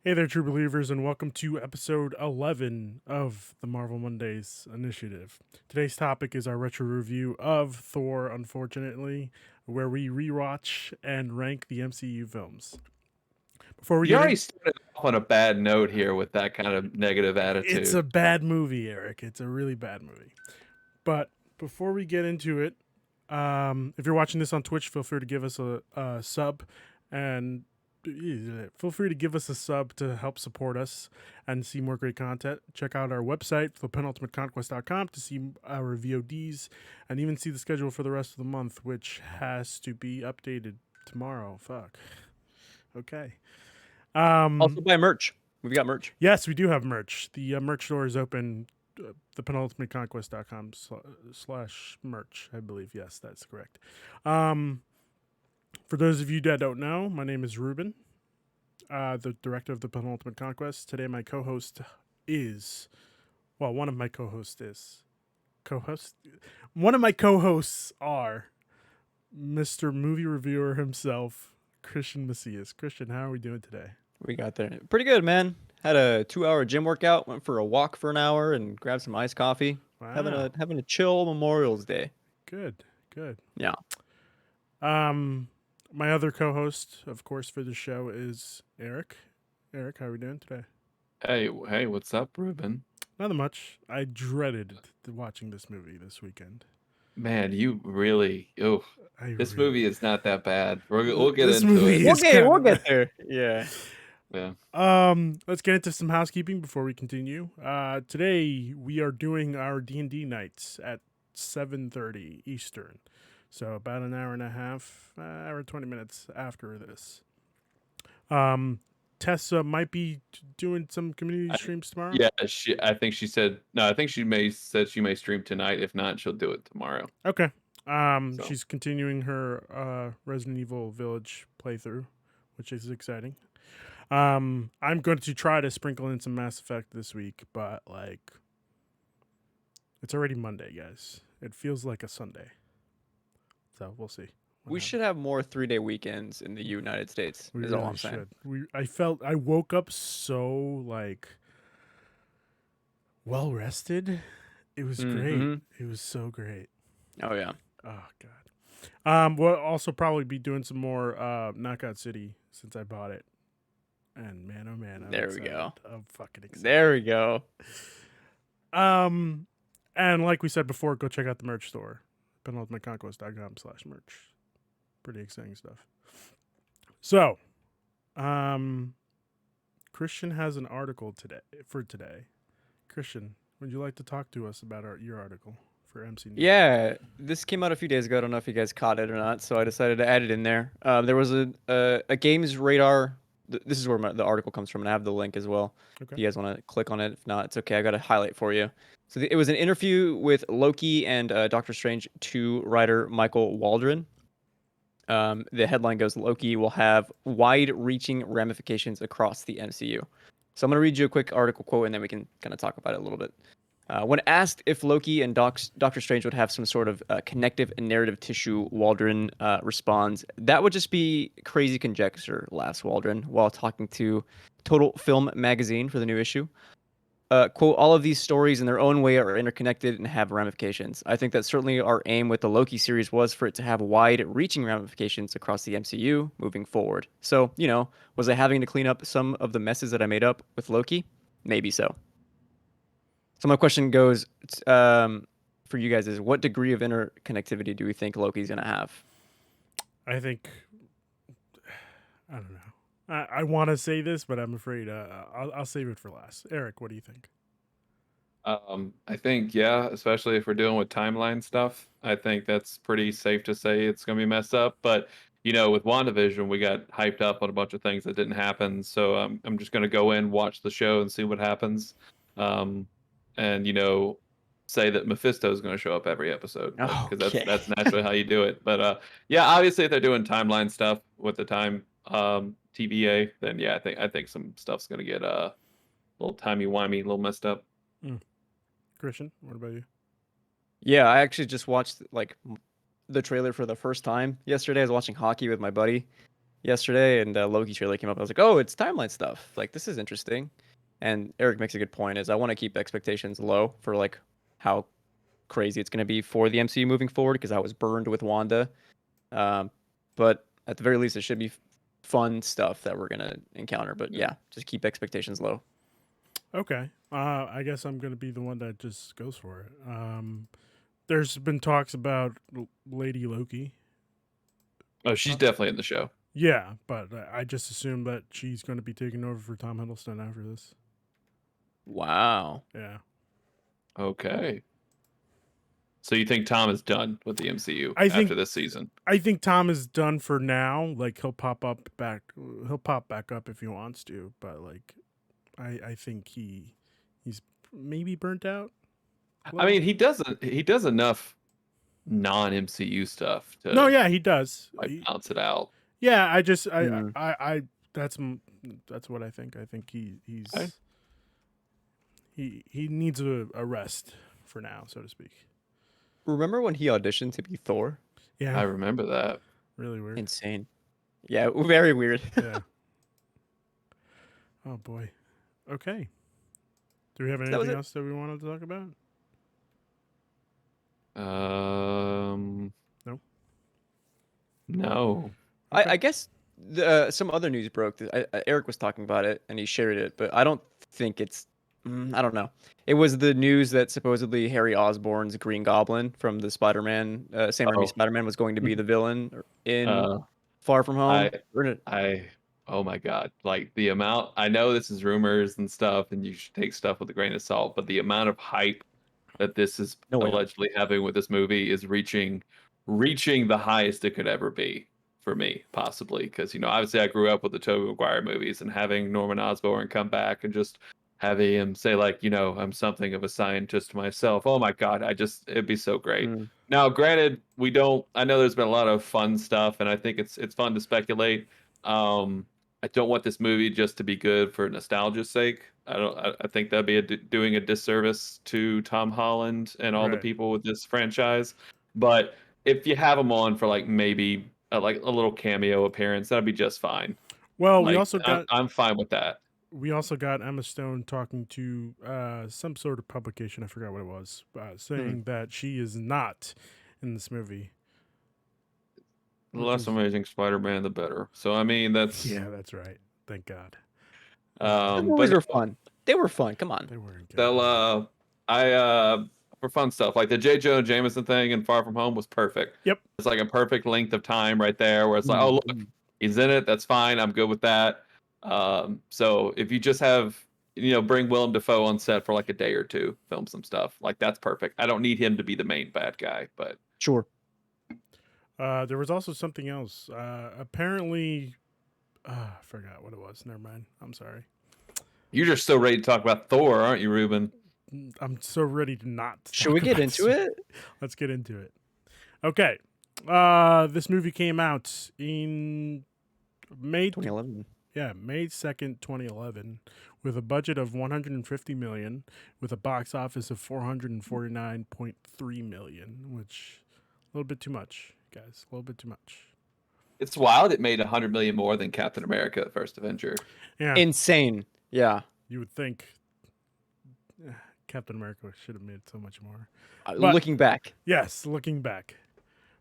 Hey there, true believers, and welcome to episode 11 of the Marvel Mondays initiative. Today's topic is our retro review of Thor, unfortunately, where we rewatch and rank the MCU films. Before we You get already in, started off on a bad note here with that kind of negative it's attitude. a bad movie, Eric. It's a really bad movie. But before we get into it, if you're watching this on Twitch, feel free to give us a sub and feel free to give us a sub to help support us and see more great content. Check out our website, thepenultimateconquest.com, to see our VODs and even see the schedule for the rest of the month, which has to be updated tomorrow. Fuck. Okay. Also buy merch. We've got merch. Yes, we do have merch. The merch store is open. Thepenultimateconquest.com slash merch, I believe. Yes, that's correct. For those of you that don't know, my name is Ruben, the director of the Penultimate Conquest. Today, my co-host is, well, one of my co-hosts is co-host. One of my co-hosts are Mr. Movie Reviewer himself, Christian Macias. Christian, how are we doing today? We got there. Pretty good, man. Had a 2-hour gym workout, went for a walk for an hour and grabbed some iced coffee. Wow, Having a chill Memorial's Day. good, good. Yeah. Um, my other co-host, of course, for the show is Eric. Eric, how are we doing today? Hey, what's up, Ruben? Nothing much. I dreaded watching this movie this weekend. Man, you really, this Really, movie is not that bad. We'll get this into movie it. is kind We'll of get there. Yeah. Yeah. Let's get into some housekeeping before we continue. Today we are doing our D&D nights at 7:30 Eastern. So about an hour and a half, hour and 20 minutes after this. Tessa might be doing some community streams tomorrow. Yeah, I think she said no. I think she said she may stream tonight. If not, she'll do it tomorrow. Okay. So She's continuing her Resident Evil Village playthrough, which is exciting. I'm going to try to sprinkle in some Mass Effect this week, but like, it's already Monday, guys. It feels like a Sunday, so we'll see. We should have more 3-day weekends in the United States, We is all really I'm saying. should. I woke up so like well rested. It was great. Mm-hmm. It was so great. Oh, yeah. Oh god. We'll also probably be doing some more Knockout City since I bought it. And man, oh man, I'm There excited. we go. I'm fucking excited. There we go. And like we said before, go check out the merch store, penultimateconquest.com/merch. Pretty exciting stuff. So, Christian has an article today. Christian, would you like to talk to us about your article for MC News? Yeah, this came out a few days ago. I don't know if you guys caught it or not, so I decided to add it in there. There was a games radar. This is where the article comes from, and I have the link as well. Okay. If you guys want to click on it, if not, it's okay. I got a highlight for you. So it was an interview with Loki and Doctor Strange 2 writer Michael Waldron. The headline goes, Loki will have wide-reaching ramifications across the MCU. So I'm going to read you a quick article quote, and then we can kind of talk about it a little bit. When asked if Loki and Doctor Strange would have some sort of connective and narrative tissue, Waldron responds, "That would just be crazy conjecture," laughs Waldron, while talking to Total Film magazine for the new issue. Quote, "All of these stories in their own way are interconnected and have ramifications. I think that certainly our aim with the Loki series was for it to have wide-reaching ramifications across the MCU moving forward. So, was I having to clean up some of the messes that I made up with Loki? Maybe so." So my question goes for you guys is, what degree of interconnectivity do we think Loki's going to have? I think I don't know. I want to say this, but I'm afraid I'll save it for last. Eric, what do you think? I think yeah, especially if we're dealing with timeline stuff, I think that's pretty safe to say it's gonna be messed up. But with WandaVision, we got hyped up on a bunch of things that didn't happen. So I'm just gonna go in, watch the show, and see what happens. And say that Mephisto is going to show up every episode, because Okay. that's naturally how you do it. But yeah, obviously if they're doing timeline stuff with the time TVA, then yeah, I think some stuff's going to get a little timey-wimey, a little messed up. Christian, what about you? Yeah, I actually just watched the trailer for the first time yesterday. I was watching hockey with my buddy, yesterday, and Loki trailer came up. I was like, oh, it's timeline stuff. Like, this is interesting. And Eric makes a good point. Is I want to keep expectations low for like how crazy it's going to be for the MCU moving forward because I was burned with Wanda. But at the very least, it should be fun stuff that we're gonna encounter. But yeah, just keep expectations low. Okay. I guess I'm gonna be the one that just goes for it. There's been talks about Lady Loki. Oh, she's definitely in the show. Yeah, but I just assume that she's going to be taking over for Tom Hiddleston after this. Wow. Yeah. Okay. So you think Tom is done with the MCU I think- after this season? I think Tom is done for now. Like he'll pop back up if he wants to, but like I think he's maybe burnt out. I mean, he does enough non-MCU stuff to No, yeah, he does. balance it out. Yeah, I just Hmm. I that's what I think. I think he's Okay. he needs a rest for now, so to speak. Remember when he auditioned to be Thor? Yeah, I remember that. really weird. Insane. Yeah, very weird. Yeah. Oh boy. Okay. Do we have That was anything it. else that we wanted to talk about? No? No. Okay. I guess some other news broke. Eric was talking about it and he shared it, but I don't think it's. I don't know. It was the news that supposedly Harry Osborn's Green Goblin from the Spider-Man, Sam Raimi Oh. Spider-Man, was going to be the villain in Uh, Far From Home. oh my God. Like the amount, I know this is rumors and stuff, and you should take stuff with a grain of salt, but the amount of hype that this is No way. allegedly having with this movie is reaching the highest it could ever be for me, possibly. Because, obviously I grew up with the Tobey Maguire movies, and having Norman Osborn come back and just having him say, like, I'm something of a scientist myself. Oh my God, it'd be so great. Mm. Now, granted, I know there's been a lot of fun stuff, and I think it's fun to speculate. I don't want this movie just to be good for nostalgia's sake. I think that'd be doing a disservice to Tom Holland and all the Right. people with this franchise. But if you have him on for like maybe like a little cameo appearance, that'd be just fine. Well, Like, I'm fine with that. we also got Emma Stone talking to some sort of publication. I forgot what it was, saying that she is not in this movie. The Which less is- Amazing Spider-Man, the better. So I mean, that's Yeah, that's right. Thank God. The movies were fun. They were fun. Come on. They weren't good. they'll for fun stuff like the J. Jonah Jameson thing in Far From Home was perfect. Yep. It's like a perfect length of time right there where it's like, oh look, he's in it. That's fine. I'm good with that. So if you just have, bring Willem Dafoe on set for like a day or two, film some stuff, like that's perfect. I don't need him to be the main bad guy, but Sure. There was also something else. Apparently, I forgot what it was. Never mind. I'm sorry. you're just so ready to talk about Thor, aren't you, Ruben? I'm so ready to not. Should we talk get about into this. it? Let's get into it. Okay. This movie came out in May 2011. Yeah, May 2nd, 2011, with a budget of $150 million, with a box office of $449.3 million, which a little bit too much, guys. A little bit too much. It's wild. It made 100 million more than Captain America: The First Avenger. Yeah, Insane. Yeah. you would think Captain America should have made so much more. But- Looking back. Yes, looking back,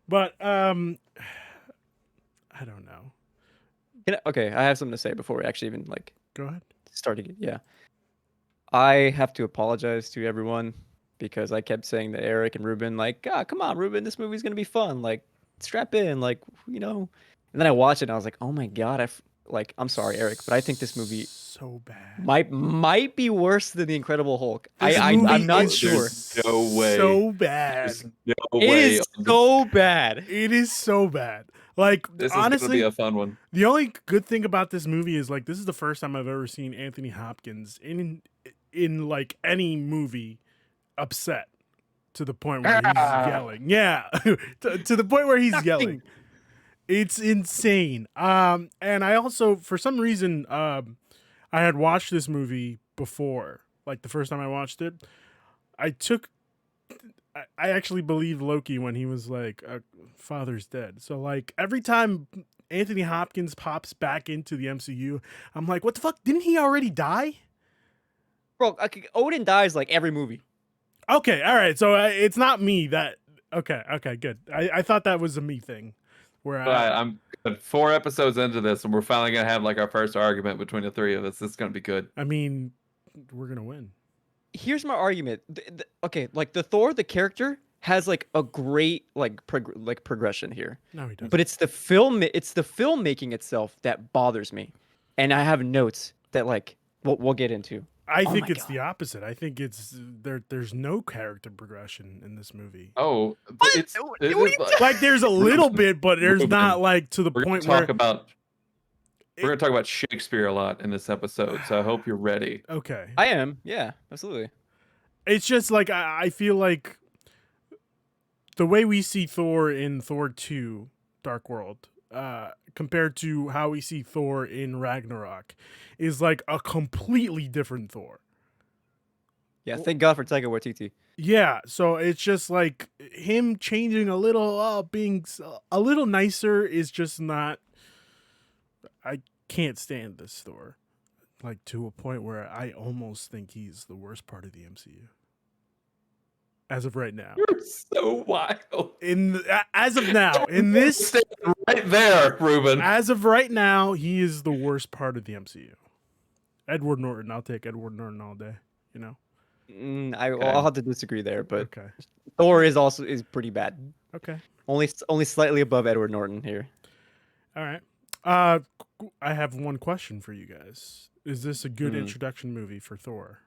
but I don't know. Okay, I have something to say before we actually even Go ahead. start again. Yeah. I have to apologize to everyone because I kept saying to Eric and Ruben, come on, Ruben, this movie's gonna be fun. Strap in, And then I watched it and I was like, oh my God, I'm sorry, Eric, but I think this movie So bad. might be worse than The Incredible Hulk. This I'm movie not is sure. There's no way. So bad. There's no It way. is so bad. It is so bad. Like, This is honestly, gonna be a fun one. the only good thing about this movie is this is the first time I've ever seen Anthony Hopkins in like any movie upset to the point where he's yelling. Yeah, to the point where he's yelling. It's insane. And I also, for some reason, I had watched this movie before. Like the first time I watched it, I actually believed Loki when he was like, "Father's dead." So every time Anthony Hopkins pops back into the MCU, I'm like, what the fuck? Didn't he already die? Bro, Odin dies like every movie. Okay, all right. So it's not me that. Okay, good. I thought that was a me thing, where I'm good. 4 episodes into this, and we're finally gonna have like our first argument between the three of us. This is gonna be good. I mean, we're gonna win. Here's my argument. Okay, like the Thor, the character has like a great like progression here, No, he doesn't. but it's the filmmaking itself that bothers me, and I have notes that like we'll get into. I Oh think my it's God. the opposite. I think it's there's no character progression in this movie. Oh, but What? it's What are you Like there's a little bit, but there's Ruben, not like to the we're gonna point where talk about we're gonna talk about Shakespeare a lot in this episode, so I hope you're ready. okay. I am, yeah, absolutely. It's just like I feel like the way we see Thor in Thor 2 Dark World compared to how we see Thor in Ragnarok is like a completely different Thor. Yeah, thank God for Taika Waititi. Yeah, so it's just like him changing a little, being a little nicer is just not. I can't stand this Thor, like to a point where I almost think he's the worst part of the MCU. As of right now, You're so wild. As of now, in this, Stay right there, Ruben. as of right now, he is the worst part of the MCU. Edward Norton, I'll take Edward Norton all day. You know. I'll have to disagree there, but Okay. Thor is pretty bad. Okay. Only slightly above Edward Norton here. All right. I have one question for you guys. Is this a good introduction movie for Thor?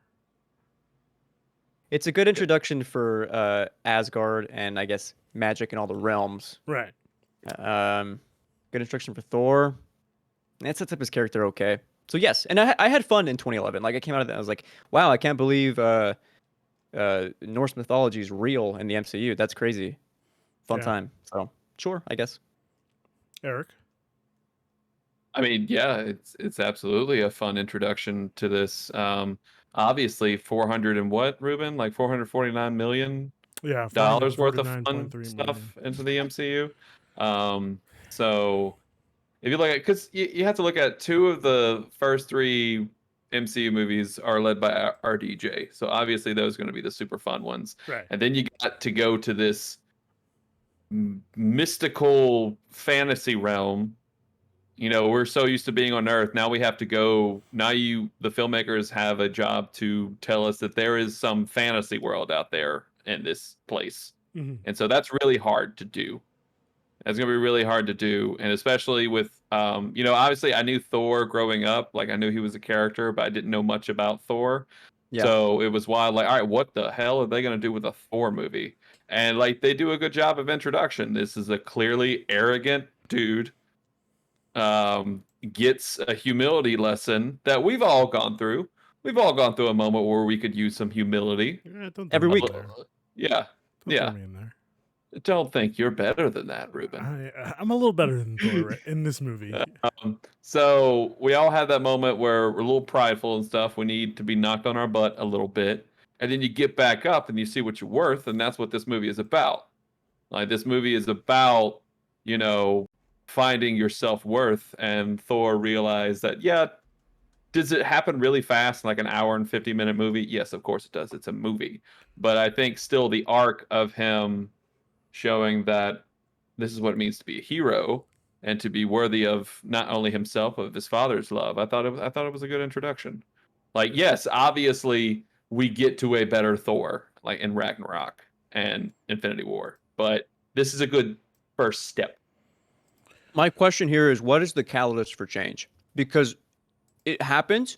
It's a good introduction for Asgard and I guess magic and all the realms. Right. Good introduction for Thor. It sets up his character okay. So yes, and I had fun in 2011. Like I came out of that, I was like, wow, I can't believe Norse mythology is real in the MCU. That's crazy. Fun Yeah. time. So sure, I guess. Eric? I mean, yeah, it's absolutely a fun introduction to this. Obviously, 400 and what, Ruben? Like 449 million Yeah. dollars worth of fun 449.3 stuff into the MCU. So if you look at, because you have to look at 2 of the first 3 MCU movies are led by RDJ, so obviously those are going to be the super fun ones. Right. And then you got to go to this mystical fantasy realm. You know, we're so used to being on Earth. Now we have to go. Now the filmmakers have a job to tell us that there is some fantasy world out there in this place. Mhm. And so that's really hard to do. That's going to be really hard to do. And especially with, obviously I knew Thor growing up. Like I knew he was a character, but I didn't know much about Thor. Yeah. So it was wild. Like, all right, what the hell are they going to do with a Thor movie? And like, they do a good job of introduction. This is a clearly arrogant dude. Gets a humility lesson that we've all gone through. We've all gone through a moment where we could use some humility. Yeah, don't Every throw me week. in there. Yeah. Don't throw me in there. Don't think you're better than that, Ruben. I'm a little better than Thor in this movie. So we all have that moment where we're a little prideful and stuff. We need to be knocked on our butt a little bit. And then you get back up and you see what you're worth. And that's what this movie is about. Like, this movie is about, finding your self-worth. And Thor realized that, yeah, does it happen really fast, like an hour and 50-minute movie? Yes, of course it does. It's a movie. But I think still the arc of him showing that this is what it means to be a hero and to be worthy of not only himself but of his father's love. I thought it was a good introduction. Like, yes, obviously we get to a better Thor, like in Ragnarok and Infinity War, but this is a good first step. My question here is, what is the catalyst for change? Because it happens,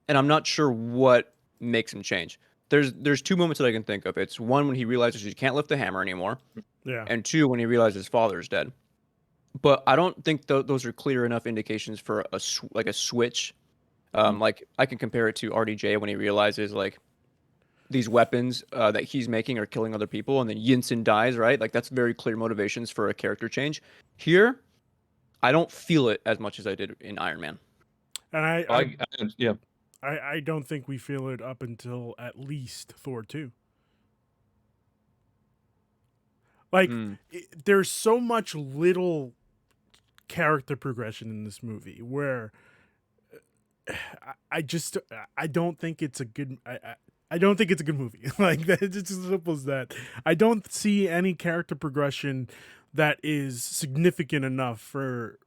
and I'm not sure what makes him change. There's 2 moments that I can think of. It's one when he realizes he can't lift the hammer anymore, Yeah. and 2 when he realizes his father is dead. But I don't think those are clear enough indications for a switch. Like I can compare it to RDJ when he realizes like these weapons that he's making are killing other people, and then Yinsen dies, right? Like that's very clear motivations for a character change. Here, I don't feel it as much as I did in Iron Man. And Yeah. I don't think we feel it up until at least Thor 2. Like, there's so much little character progression in this movie where I just I don't think it's a good I don't think it's a good movie. Like that, it's as simple as that. I don't see any character progression that is significant enough for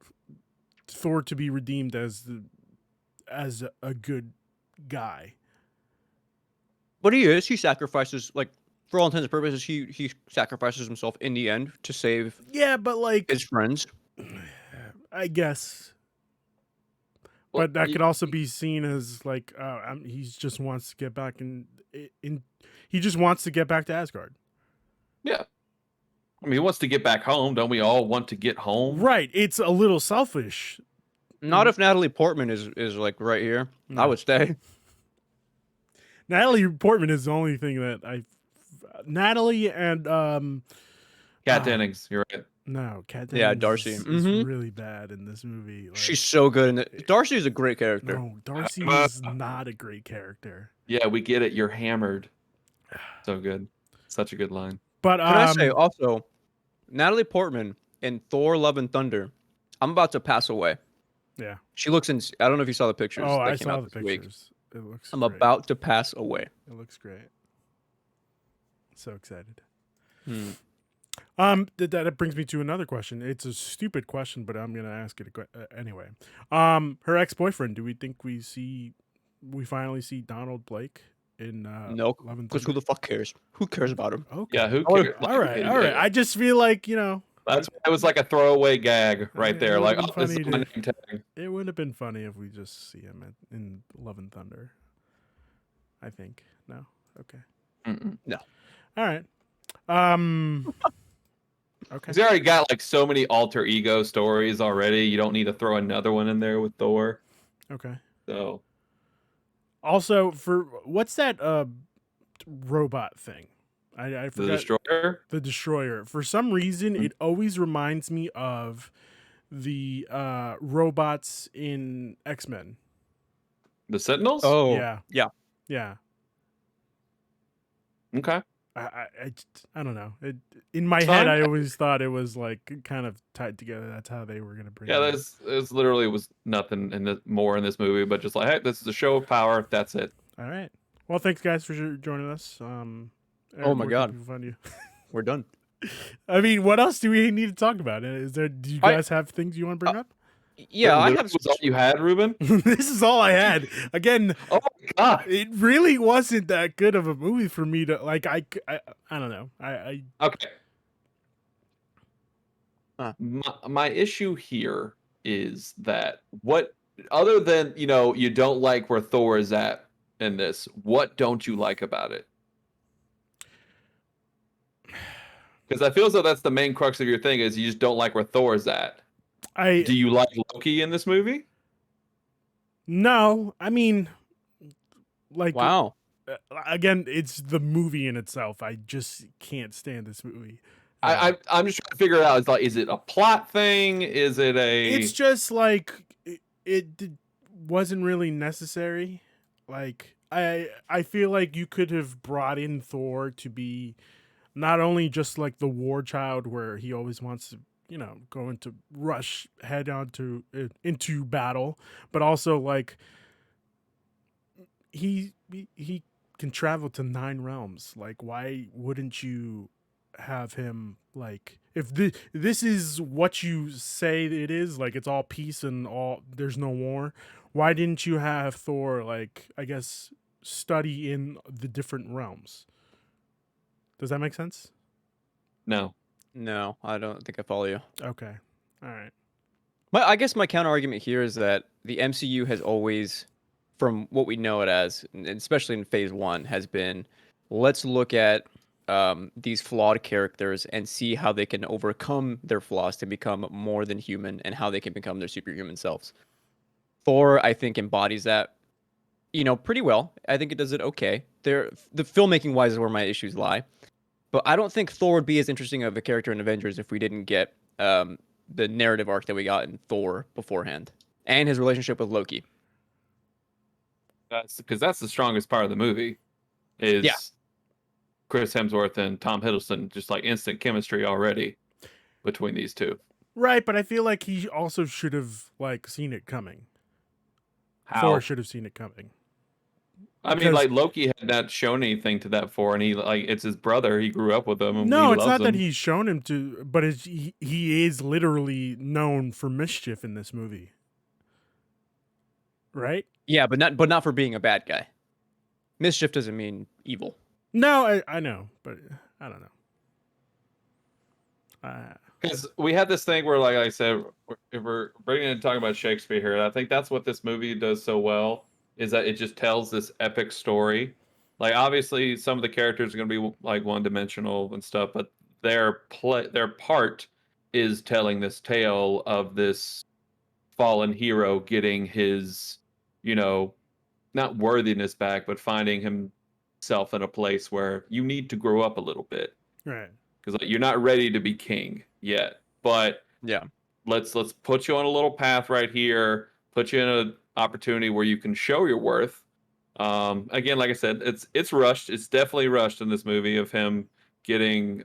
Thor to be redeemed as a good guy. But he is. He sacrifices, like, for all intents and purposes, he sacrifices himself in the end to save Yeah, but like his friends. I guess. Well, But that could also be seen as like he just wants to get back he just wants to get back to Asgard. Yeah. I mean, he wants to get back home. Don't we all want to get home? Right. It's a little selfish. Not if Natalie Portman is like right here. No. I would stay. Natalie Portman is the only thing that Natalie and Kat Dennings, you're right. no, Kat Yeah, Dennings Darcy. is Mhm. really bad in this movie. Like, She's so good in it. Darcy is a great character. no, Darcy is not a great character. Yeah, we get it. You're hammered. So good. Such a good line. But Can I say also, Natalie Portman in Thor: Love and Thunder? I'm about to pass away. yeah. She looks in. I don't know if you saw the pictures. Oh, that I came saw out the this week. pictures. It looks I'm great. about to pass away. It looks great. So excited. Hmm. That brings me to another question. It's a stupid question, but I'm gonna ask it anyway. Her ex-boyfriend. Do we think we finally see Donald Blake in No, Love and because who Thunder? the fuck cares? Who cares about him? Okay. Yeah, who Oh, cares? All right. All right. I just feel like It was like a throwaway gag right it there. would've Like, been oh, this is funny my to- name tag. it would have been funny if we just see him in Love and Thunder. I think no. Okay. Mm-mm. All right. Okay. 'Cause he already got like so many alter ego stories already. You don't need to throw another one in there with Thor. Okay. So Also, for what's that robot thing? I the forgot. Destroyer. The Destroyer. For some reason, it always reminds me of the robots in X-Men. The Sentinels? Oh, Yeah. yeah. Yeah. Okay. I don't know. In my It's head, fine. I always thought it was like kind of tied together. That's how they were gonna bring. Yeah, it in. there's literally was nothing more in this movie, but just like, hey, this is a show of power. That's it. All right. Well, thanks guys for joining us. Oh Aaron, my where can God. people find you? We're done. I mean, what else do we need to talk about? Do you guys have things you want to bring up? Yeah, I Literally have. was all you had, Ruben. This is all I had. Again, Oh my god. it really wasn't that good of a movie for me to like. I don't know. Okay. Huh. My issue here is that what other than you don't like where Thor is at in this, what don't you like about it? Because I feel as though that's the main crux of your thing is you just don't like where Thor is at. Do you like Loki in this movie? No, I mean, like, Wow. again, it's the movie in itself. I just can't stand this movie. I'm just trying to figure it out. Is it a plot thing? Is it a? It's just like it wasn't really necessary. Like I feel like you could have brought in Thor to be not only just like the war child where he always wants to go into head onto into battle, but also like he can travel to 9 realms. Like, why wouldn't you have him, like, if this is what you say it is, like it's all peace and all there's no war, why didn't you have Thor, like, I guess, study in the different realms? Does that make sense? No. No, I don't think I follow you. Okay. All right. I guess my counter argument here is that the MCU has always, from what we know it as, and especially in Phase 1, has been, let's look at these flawed characters and see how they can overcome their flaws to become more than human and how they can become their superhuman selves. Thor, I think, embodies that, pretty well. I think it does it okay. The filmmaking wise is where my issues lie. But I don't think Thor would be as interesting of a character in Avengers if we didn't get the narrative arc that we got in Thor beforehand and his relationship with Loki. That's because that's the strongest part of the movie. Is Yeah. Chris Hemsworth and Tom Hiddleston just like instant chemistry already between these two. Right, but I feel like he also should have like seen it coming. How? Thor should have seen it coming. I mean, Because like Loki had not shown anything to that for, and he like it's his brother. He grew up with him, and he no, it's loves not that him. he's shown him to, but he is literally known for mischief in this movie, right? Yeah, but not for being a bad guy. Mischief doesn't mean evil. No, I know, but I don't know. Because we had this thing where, like I said, if we're bringing in talking about Shakespeare here, I think that's what this movie does so well is that it just tells this epic story. Like, obviously, some of the characters are going to be like one-dimensional and stuff, but their part is telling this tale of this fallen hero getting his, you know, not worthiness back, but finding himself in a place where you need to grow up a little bit right. because like, you're not ready to be king yet. But Yeah. let's put you on a little path right here, put you in an opportunity where you can show your worth. Again, like I said, it's rushed. It's definitely rushed in this movie of him getting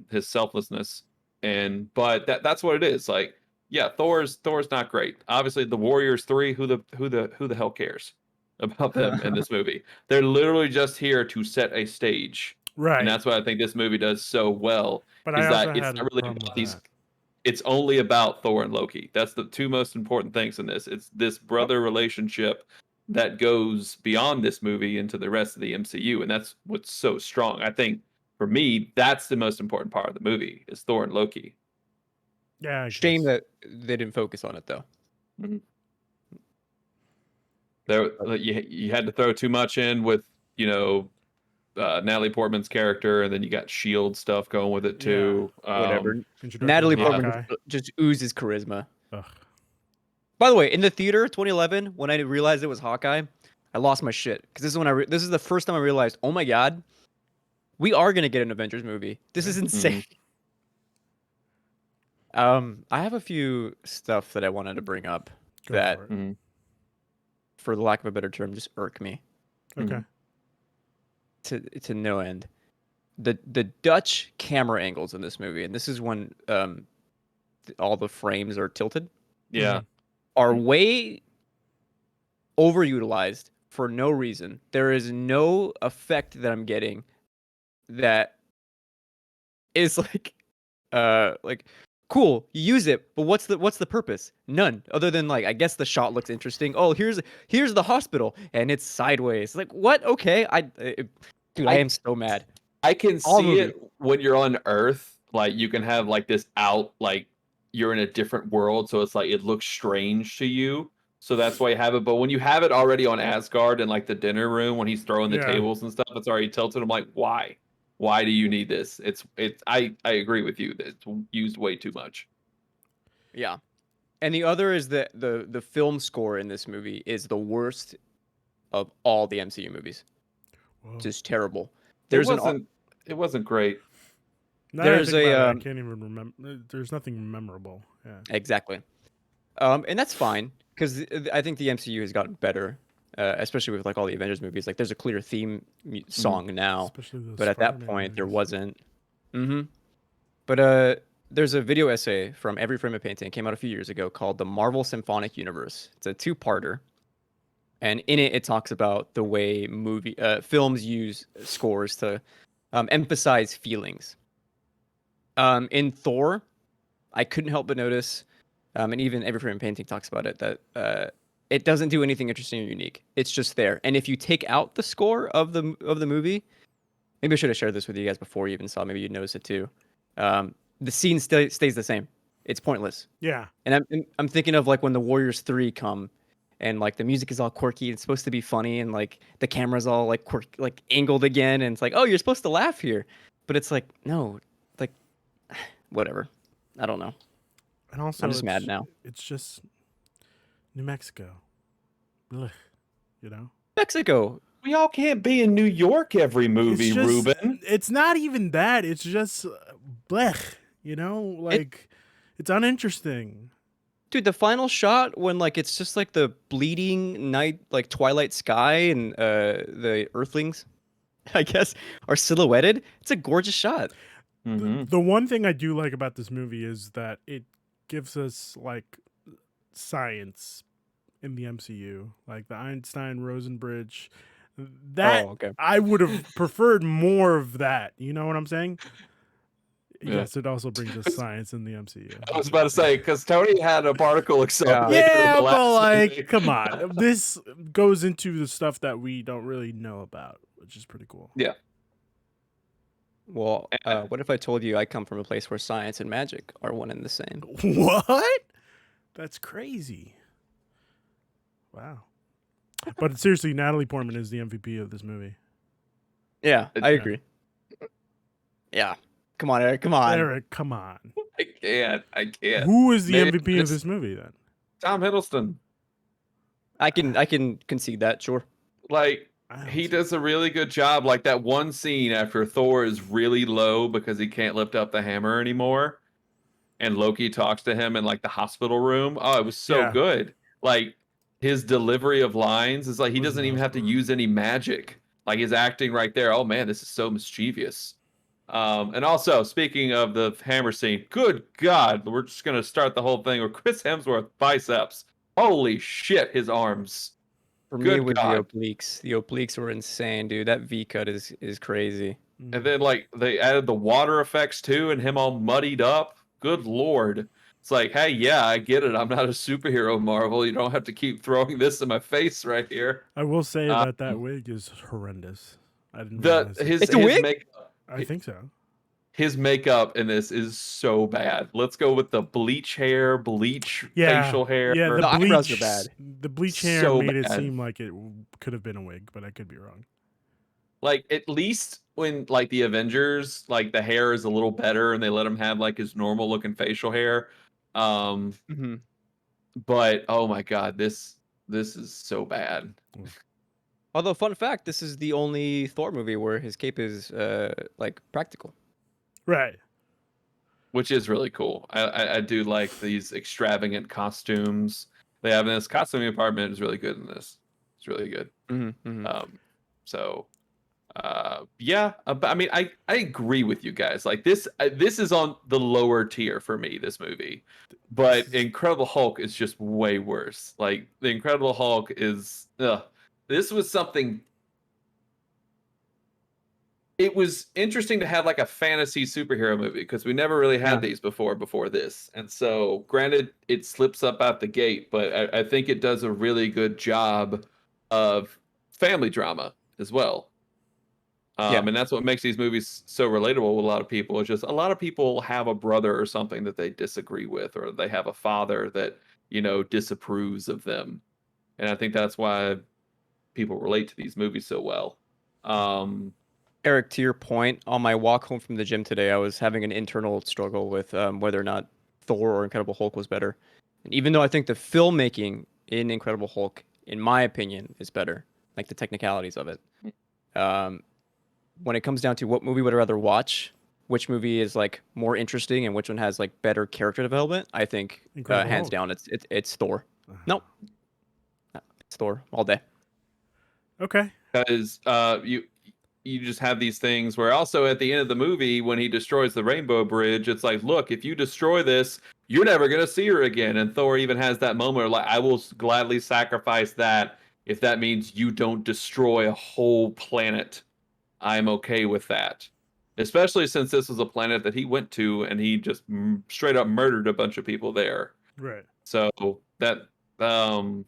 his selflessness, but that's what it is. Like, yeah, Thor's not great. Obviously, the Warriors 3, who the hell cares about them in this movie? They're literally just here to set a stage. Right. And that's what I think this movie does so well. But Is I that also it's had not a really problem about with these. that. It's only about Thor and Loki. That's the two most important things in this. It's this brother relationship that goes beyond this movie into the rest of the MCU, and that's what's so strong. I think for me, that's the most important part of the movie is Thor and Loki. Yeah, I Shame guess. that they didn't focus on it though. There, you had to throw too much in with Natalie Portman's character, and then you got Shield stuff going with it too. Whatever. Introduction Natalie to Portman Hawkeye. just oozes charisma. Ugh. By the way, in the theater, 2011, when I realized it was Hawkeye, I lost my shit because this is when this is the first time I realized, oh my god, we are gonna get an Avengers movie. This is insane. I have a few stuff that I wanted to bring up Go that, for it. for the lack of a better term, just irk me Okay. to no end. The Dutch camera angles in this movie, and this is when all the frames are tilted, Yeah. are way overutilized for no reason. There is no effect that I'm getting that is like cool, you use it, but what's the purpose? None, other than like I guess the shot looks interesting. Oh, here's the hospital and it's sideways. Like what? Okay, dude, I am so mad. I can All see movie. it when you're on Earth. Like you can have like this out, like you're in a different world, so it's like it looks strange to you. So that's why you have it. But when you have it already on Asgard in like the dinner room when he's throwing the Yeah. tables and stuff, it's already tilted. I'm like, why? Why do you need this? It's. I agree with you that it's used way too much. Yeah. And the other is that the film score in this movie is the worst of all the MCU movies. Whoa. Just terrible. It wasn't great. Now that I there's think about a, it, I can't even remember. There's nothing memorable. Yeah. Exactly. And that's fine because I think the MCU has gotten better, especially with like all the Avengers movies. Like there's a clear theme song now, Especially those but at that Spider-Man point there movies. wasn't. But there's a video essay from Every Frame of Painting, came out a few years ago, called "The Marvel Symphonic Universe." It's a two-parter, and in it talks about the way films use scores to emphasize feelings. In Thor, I couldn't help but notice, and even Every Frame of Painting talks about it, that it doesn't do anything interesting or unique. It's just there. And if you take out the score of the movie, maybe I should have shared this with you guys before you even saw. Maybe you noticed it too. The scene stays the same. It's pointless. Yeah. And I'm thinking of like when the Warriors 3 come, and like the music is all quirky. It's supposed to be funny, and like the camera's all like like angled again, and it's like, oh, you're supposed to laugh here, but it's like no, like whatever. I don't know. And also, I'm just mad now. It's just New Mexico. Ugh, you know? Mexico. We all can't be in New York every movie, It's just, Ruben. It's not even that. It's just blech, you know? Like, it's uninteresting. Dude, the final shot when like it's just like the bleeding night, like twilight sky, and the Earthlings, I guess, are silhouetted. It's a gorgeous shot. The one thing I do like about this movie is that gives us like science in the MCU, like the Einstein-Rosen bridge. That okay. I would have preferred more of that. You know what I'm saying? Yeah. Yes, it also brings us science in the MCU. I was about to say, because Tony had a particle accelerator. in Yeah, the but last like, movie. come on. This goes into the stuff that we don't really know about, which is pretty cool. Yeah. Well, what if I told you I come from a place where science and magic are one and the same? What? That's crazy. Wow. But seriously, Natalie Portman is the MVP of this movie. Yeah, I Yeah. agree. Yeah. Come on, Eric. Come on. Eric, come on. I can't. Who is the Maybe MVP of it's this movie then? Tom Hiddleston. I can concede that, sure. Like, I don't he see- does a really good job. Like that one scene after Thor is really low because he can't lift up the hammer anymore, and Loki talks to him in like the hospital room. Oh, it was so Yeah. good. Like his delivery of lines is like he Was in doesn't the even have to hospital room. use any magic. Like his acting right there. Oh man, this is so mischievous. And also speaking of the hammer scene, good God, we're just gonna start the whole thing with Chris Hemsworth biceps. Holy shit, his arms. For me, Good it was God. the obliques. The obliques were insane, dude. That V cut is crazy. And then like they added the water effects too, and him all muddied up. Good Lord. It's like, hey, yeah, I get it. I'm not a superhero, Marvel. You don't have to keep throwing this in my face right here. I will say that Um, wig is horrendous. I didn't The realize it. It's a wig? I think so. his makeup in this is so bad. Let's go with the bleach hair, bleach Yeah. facial hair. Yeah, The the eyebrows bleach, are bad. the bleach hair So made it bad. seem like it could have been a wig, but I could be wrong. Like at least when like the Avengers, like the hair is a little better and they let him have like his normal looking facial hair. Mm-hmm. But oh my God, this is so bad. Although, fun fact, this is the only Thor movie where his cape is like practical. Right. Which is really cool. I do like these extravagant costumes they have in this. Costuming department is really good in this. It's really good. Mm-hmm. So yeah, but I mean, I agree with you guys. Like this is on the lower tier for me. This movie, but Incredible Hulk is just way worse. Like the Incredible Hulk is. This was something. It was interesting to have like a fantasy superhero movie because we never really had these before this. And so, granted, it slips up out the gate, but I think it does a really good job of family drama as well. And that's what makes these movies so relatable with a lot of people. It's just a lot of people have a brother or something that they disagree with, or they have a father that, disapproves of them. And I think that's why people relate to these movies so well. Eric, to your point, on my walk home from the gym today, I was having an internal struggle with whether or not Thor or Incredible Hulk was better. And even though I think the filmmaking in Incredible Hulk, in my opinion, is better, like the technicalities of it, when it comes down to what movie would I rather watch, which movie is like more interesting, and which one has like better character development, I think Incredible hands Hulk. down it's Thor. Nope, it's Thor all day. Okay. Because you just have these things where also at the end of the movie when he destroys the rainbow bridge, it's like, look, if you destroy this, you're never gonna see her again. And Thor even has that moment where, like, I will gladly sacrifice that if that means you don't destroy a whole planet. I'm okay with that, especially since this was a planet that he went to and he just straight up murdered a bunch of people there. Right. So that To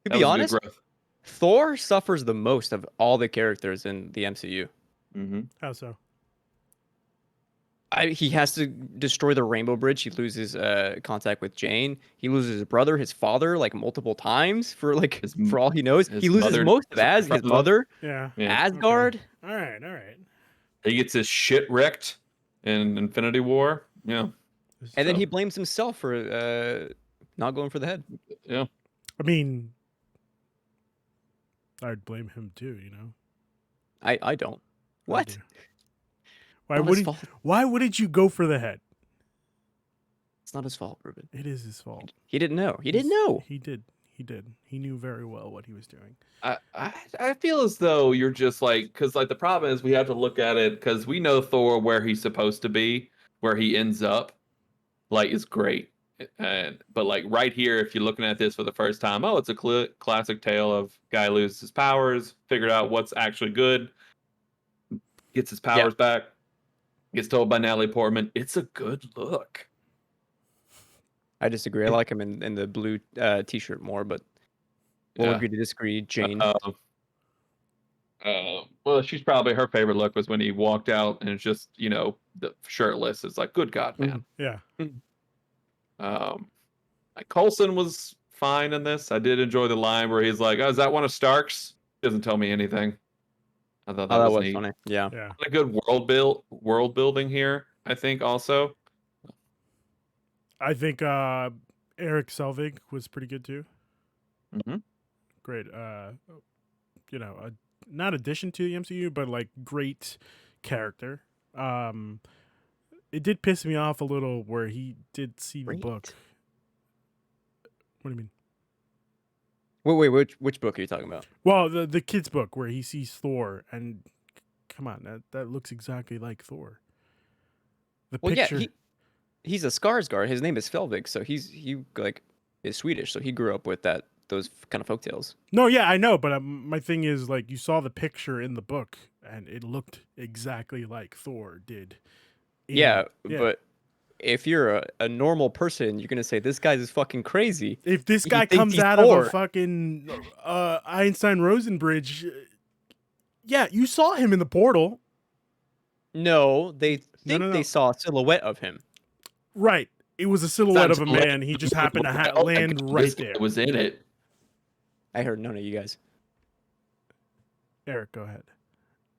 that be was a honest, good growth. Thor suffers the most of all the characters in the MCU. Mm-hmm. How so? He has to destroy the Rainbow Bridge. He loses contact with Jane. He loses his brother, his father, like multiple times for for all he knows. his He loses mother most of dies in his front of him. mother, Yeah. Asgard. All right. All right. He gets his shit wrecked in Infinity War. Yeah. And then So- he blames himself for not going for the head. Yeah. I mean, I'd blame him too. I don't. I What? do. Why Not would his he? fault. Why wouldn't you go for the head? It's not his fault, Ruben. It is his fault. He didn't know. He didn't know. He did. He did. He knew very well what he was doing. I feel as though you're just like, because like the problem is we have to look at it because we know Thor where he's supposed to be, where he ends up. like is great. But like right here, if you're looking at this for the first time, oh, it's a classic tale of guy loses his powers, figured out what's actually good, gets his powers back, gets told by Natalie Portman, it's a good look. I disagree. I like him in the blue t-shirt more, but we'll agree to disagree. Jane. Well, she's probably her favorite look was when he walked out and it's just the shirtless. It's like, good God, man. Yeah. Like Coulson was fine in this. I did enjoy the line where he's like, "Oh, is that one of Stark's?" Doesn't tell me anything. I thought that was neat. Funny. Yeah. A good world building here. I think also. I think Eric Selvig was pretty good too. Mm-hmm. Great. Not addition to the MCU, but like great character. It did piss me off a little where he did see the book. What do you mean? Wait, which book are you talking about? Well, the kid's book where he sees Thor, and come on, that looks exactly like Thor. The picture. Yeah, he's a Skarsgård. His name is Felvig, so he is Swedish, so he grew up with those kind of folktales. No, yeah, I know, but my thing is like you saw the picture in the book, and it looked exactly like Thor did. Yeah, but if you're a normal person, you're gonna say this guy's fucking crazy. If this guy comes out of a fucking Einstein-Rosen bridge, yeah, you saw him in the portal. No, they think they saw a silhouette of him. Right. It was a silhouette of a man. He just happened to land right there. It was in it. I heard none of you guys. Eric, go ahead.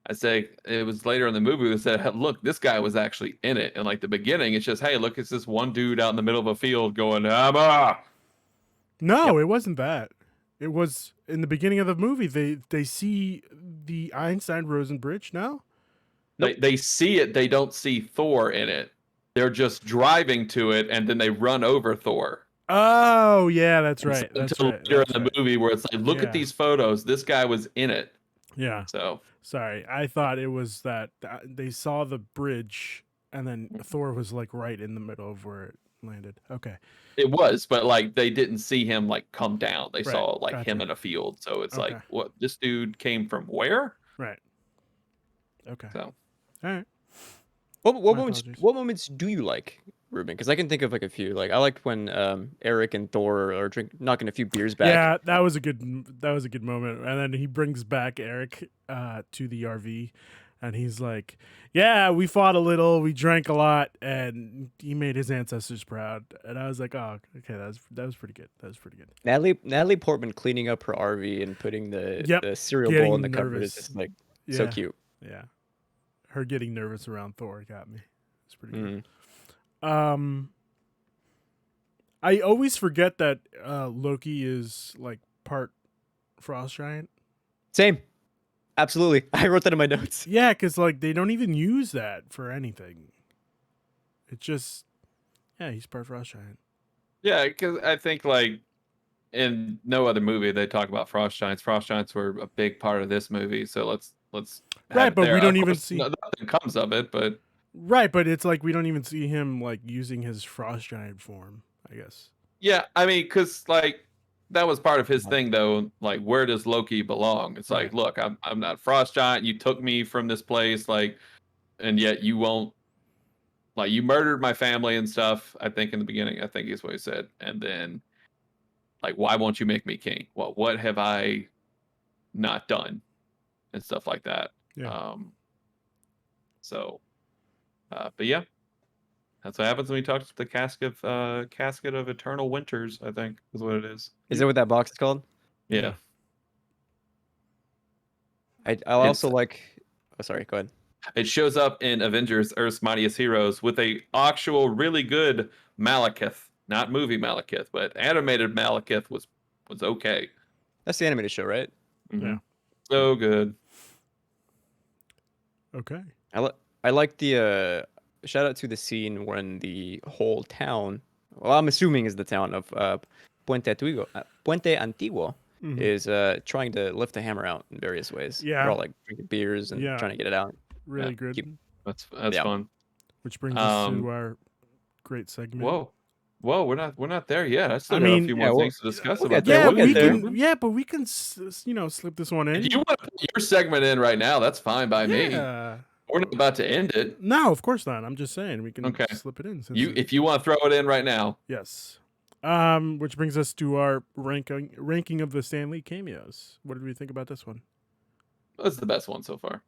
I say it was later in the movie that said, look, this guy was actually in it. And like the beginning, it's just, hey, look, it's this one dude out in the middle of a field going, No, It wasn't that. It was in the beginning of the movie. They see the Einstein-Rosen bridge now? They see it. They don't see Thor in it. They're just driving to it, and then they run over Thor. Oh, yeah, that's right. Until later in the movie where it's like, look at these photos. This guy was in it. Yeah. So sorry, I thought it was that they saw the bridge, and then Thor was like right in the middle of where it landed. Okay. It was, but like they didn't see him like come down. They saw like him in a field. So it's like, what? This dude came from where? Right. Okay. So, all right. What moments do you like, Ruben? Because I can think of like a few. Like I liked when Eric and Thor are knocking a few beers back. Yeah, that was a good moment. And then he brings back Eric to the RV, and he's like, "Yeah, we fought a little, we drank a lot, and he made his ancestors proud." And I was like, "Oh, okay, that was pretty good. That was pretty good." Natalie Portman cleaning up her RV and putting the cereal bowl in the cupboard is just like so cute. Yeah. Her getting nervous around Thor got me. It's pretty good. I always forget that Loki is like part frost giant. Same. Absolutely. I wrote that in my notes. Yeah, because like they don't even use that for anything. It's just, he's part frost giant. Yeah, because I think like in no other movie they talk about frost giants. Frost giants were a big part of this movie, so let's right, but we don't even see nothing comes of it. But right, but it's like we don't even see him like using his frost giant form, I guess. Yeah, I mean, because like that was part of his thing, though. Like, where does Loki belong? It's like, look, I'm not frost giant. You took me from this place, like, and yet you won't. Like, you murdered my family and stuff. I think in the beginning, I think is what he said, and then, like, why won't you make me king? Well, what have I not done? And stuff like that. Yeah. But yeah, that's what happens when we talk to the casket of eternal winters. I think is what it is. Is that what that box is called? Yeah. I also like. Oh, sorry. Go ahead. It shows up in Avengers: Earth's Mightiest Heroes with a actual really good Malekith, not movie Malekith, but animated Malekith was okay. That's the animated show, right? Mm-hmm. Yeah. So good. Okay. I like the shout out to the scene when the whole town, well, I'm assuming is the town of Puente Antiguo is trying to lift the hammer out in various ways. Yeah. They're all like drinking beers and trying to get it out. Really good. That's fun. Which brings us to our great segment. Whoa, we're not there yet. I still I got mean, a few yeah, more we'll- things to discuss we'll about get there, that. we'll get there. Ruben? Yeah, but we can slip this one in. If you want to put your segment in right now, that's fine by me. Yeah. We're not about to end it. No, of course not. I'm just saying we can Okay. slip it in. Since If you want to throw it in right now. yes. Which brings us to our ranking of the Stanley cameos. What did we think about this one? That's the best one so far.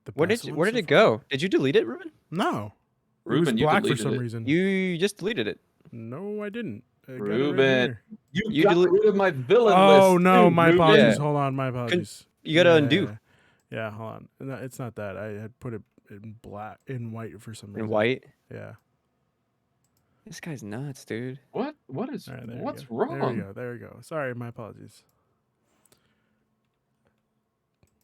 The Where best did one where did so it far? go? Did you delete it, Ruben? No. Ruben, it was you black for deleted some it. reason. You just deleted it. No, I didn't. I got it right Ruben, here. you You got delete- rid of my villain Oh list. no, too, my Ruben. apologies. Yeah. Hold on, my apologies. You gotta undo. Yeah, hold on. No, it's not that. I had put it in white for some reason. In white. Yeah. This guy's nuts, dude. What is All right, there you what's go. wrong? There we go. Sorry, my apologies.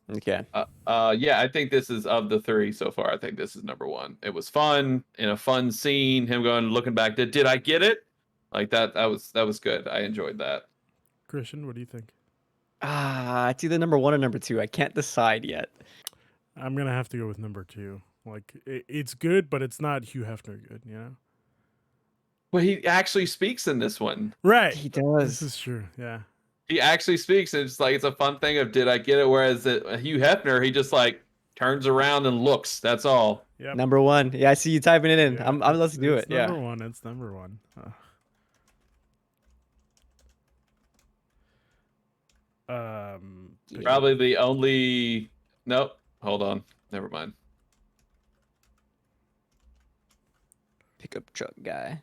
Okay. Yeah, I think this is of the three so far. I think this is number one. It was fun in a fun scene. Him looking back. Did I get it? Like that was good. I enjoyed that. Christian, what do you think? It's either number 1 or number 2. I can't decide yet. I'm gonna have to go with number 2. Like it's good, but it's not Hugh Hefner good. You know. But he actually speaks in this one. Right. He This does. is true. Yeah. He actually speaks. And it's like it's a fun thing of did I get it? Whereas Hugh Hefner, he just like turns around and looks. That's all. Yep. Number 1. Yeah, I see you typing it in. Yeah, Let's do it. It's Yeah. number 1. It's number 1. Probably the only. Nope. Hold on. Never mind. Pickup truck guy.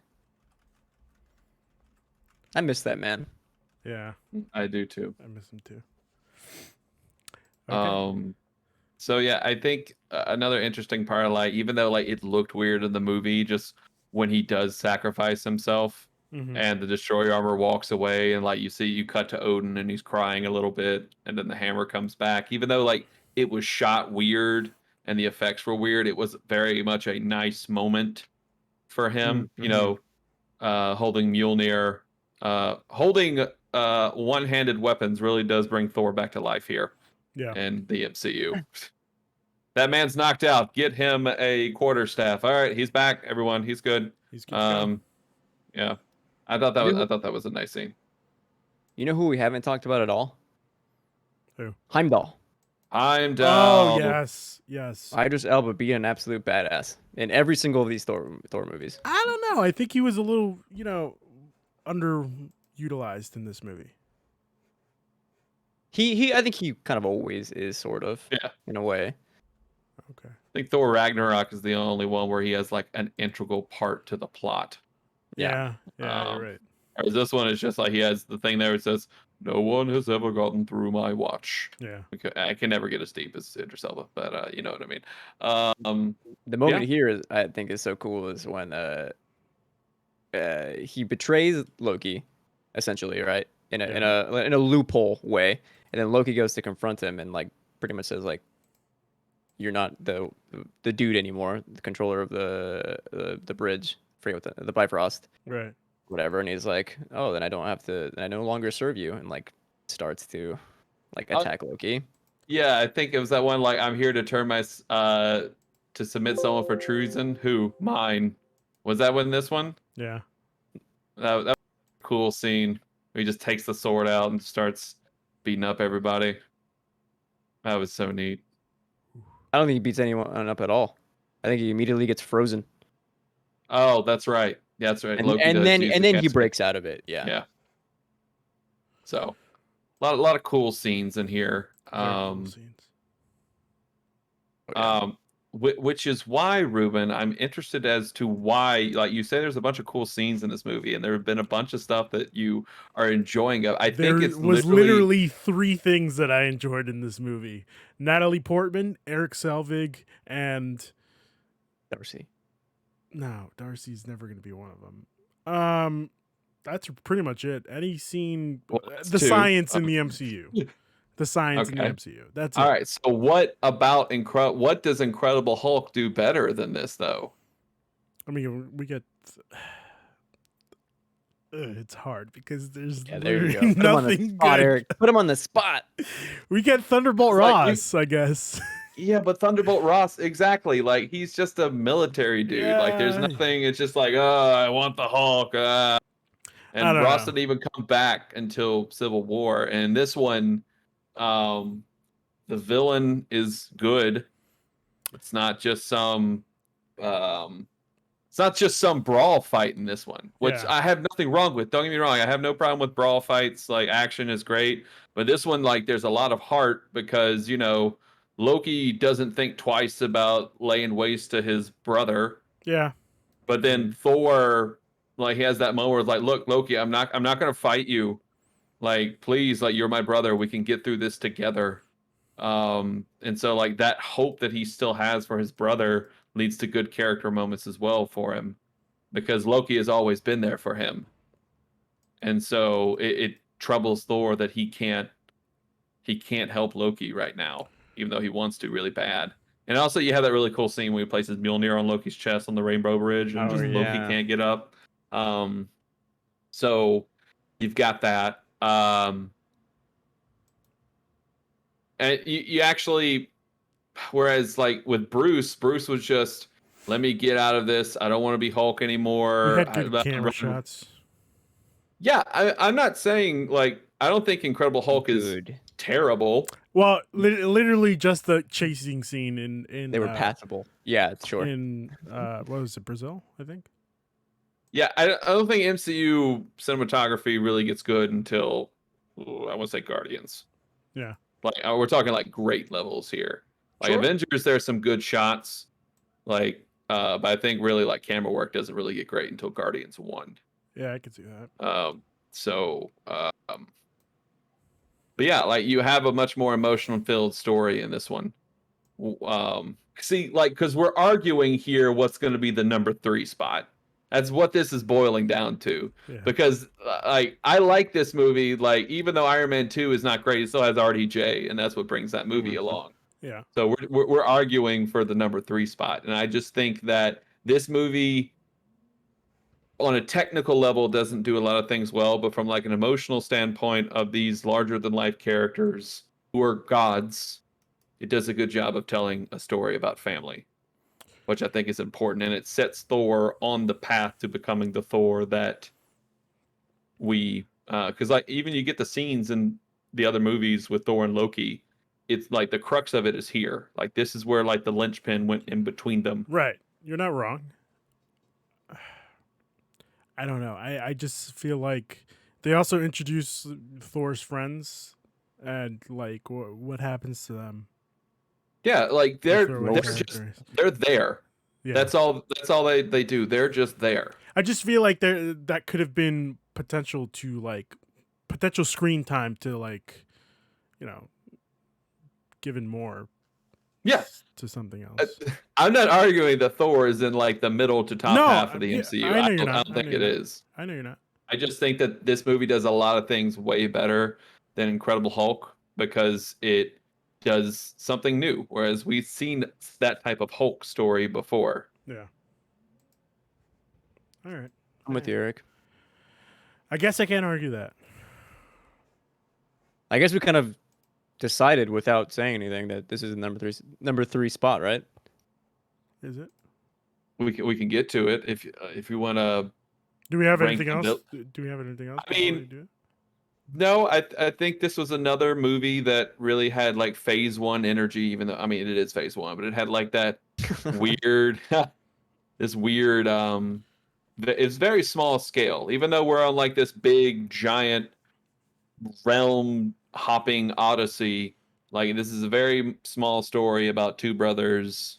I miss that man. Yeah, I do too. I miss him too. Okay. So yeah, I think another interesting part of like even though like it looked weird in the movie, just when he does sacrifice himself Mhm. and the destroyer armor walks away and like you cut to Odin and he's crying a little bit and then the hammer comes back. Even though like it was shot weird and the effects were weird, it was very much a nice moment for him. Mm-hmm. You know, holding Mjolnir, holding one-handed weapons really does bring Thor back to life here. Yeah. And the MCU. That man's knocked out. Get him a quarterstaff. All right, he's back. Everyone, he's good. He's good to go. Yeah, I thought that was a nice scene. You know who we haven't talked about at all? Who? Heimdall. I'm down. Oh yes, yes. Idris Elba being an absolute badass in every single of these Thor movies. I don't know. I think he was a little, underutilized in this movie. I think he kind of always is, sort of. Yeah. In a way. Okay. I think Thor Ragnarok is the only one where he has like an integral part to the plot. Yeah. You're right. Whereas this one is just like he has the thing there that says, "No one has ever gotten through my watch." Yeah. I can never get as deep as Idris Elba, but you know what I mean. The moment here I think is so cool is when he betrays Loki, essentially, right? In a loophole way, and then Loki goes to confront him and like pretty much says like, "You're not the dude anymore, the controller of the bridge. Forget what the Bifrost, Right. whatever." And he's like, "Oh, then I don't have to. Then I no longer serve you," and like starts to like attack Loki. Yeah, I think it was that one like I'm here to turn my to submit someone for treason. Who? Mine. Was that one this one? Yeah. That was a cool scene. Where he just takes the sword out and starts beating up everybody. That was so neat. I don't think he beats anyone up at all. I think he immediately gets frozen. Oh, that's right. Yeah, that's right. And, Loki and does then use and the then he casket. breaks out of it. Yeah. Yeah. So, a lot of cool scenes in here. Very cool scenes. Which is why, Ruben, I'm interested as to why, like you say, there's a bunch of cool scenes in this movie, and there have been a bunch of stuff that you are enjoying. I think it's was literally 3 things that I enjoyed in this movie: Natalie Portman, Eric Selvig, and Darcy. No, Darcy's never going to be one of them. That's pretty much it. Any scene, the science in the MCU. The science in the MCU. That's all it. right. So what about what does Incredible Hulk do better than this, though? I mean, we get. It's hard because there's there you go. literally Put him on the nothing spot, good. Eric. Put him on the spot. We get Thunderbolt It's like Ross, I guess. Yeah, but Thunderbolt Ross, exactly. Like he's just a military dude. Like there's Yeah. nothing. It's just like, oh, I want the Hulk. I And don't Ross know. didn't even come back until Civil War. And this one, the villain is good. It's not just some um it's not just some brawl fight in this one, which Yeah. I have nothing wrong with. Don't get me wrong, I have no problem with brawl fights. Like action is great, but this one, like, there's a lot of heart because Loki doesn't think twice about laying waste to his brother, Yeah. but then Thor, like, he has that moment where it's like, look, Loki, I'm not gonna fight you. Like, please, like, you're my brother. We can get through this together. And so like that hope that he still has for his brother leads to good character moments as well for him because Loki has always been there for him. And so it troubles Thor that he can't help Loki right now, even though he wants to really bad. And also you have that really cool scene where he places Mjolnir on Loki's chest on the Rainbow Bridge and Oh, just Loki yeah. can't get up. So you've got that. And you actually, whereas like with Bruce was just, let me get out of this. I don't want to be Hulk anymore. We had good camera Run. shots. Yeah, I'm not saying like I don't think Incredible Hulk is Good. terrible. Well, literally just the chasing scene in They were passable. Yeah, it's sure. in what was it, Brazil, I think. Yeah, I don't think MCU cinematography really gets good until I want to say Guardians. Yeah. Like we're talking like great levels here. Like Sure. Avengers, there's some good shots. Like, but I think really like camera work doesn't really get great until Guardians 1. Yeah, I could see that. But yeah, like you have a much more emotional filled story in this one. See, like, because we're arguing here what's going to be the number 3 spot. That's what this is boiling down to. Yeah. Because like I like this movie, like even though Iron Man 2 is not great, it still has RDJ, and that's what brings that movie along. Yeah. So we're arguing for the number 3 spot, and I just think that this movie, on a technical level, doesn't do a lot of things well, but from like an emotional standpoint of these larger than life characters who are gods, it does a good job of telling a story about family, which I think is important, and it sets Thor on the path to becoming the Thor that we because like even you get the scenes in the other movies with Thor and Loki, it's like the crux of it is here. Like this is where like the linchpin went in between them. Right. You're not wrong. I don't know. I just feel like they also introduce Thor's friends and like what happens to them. Yeah, like they're Throwaway just characters. they're there. Yeah. That's all they do. They're just there. I just feel like that could have been potential screen time to like, given more. Yeah. To something else. I'm not arguing that Thor is in like the middle to top half of the MCU. I know you're I not. don't think it is. I know you're not. I just think that this movie does a lot of things way better than Incredible Hulk because it does something new, whereas we've seen that type of Hulk story before. Yeah. All right. I'm with you, Eric. I guess I can't argue that. I guess we kind of decided without saying anything that this is the number three spot, right? Is it? We can get to it if you want to. Do we have rank anything the else? Do we have anything else? I mean, no, I think this was another movie that really had like phase 1 energy, even though I mean it is phase 1, but it had like that weird this weird it's very small scale, even though we're on like this big giant realm hopping odyssey. Like this is a very small story about two brothers,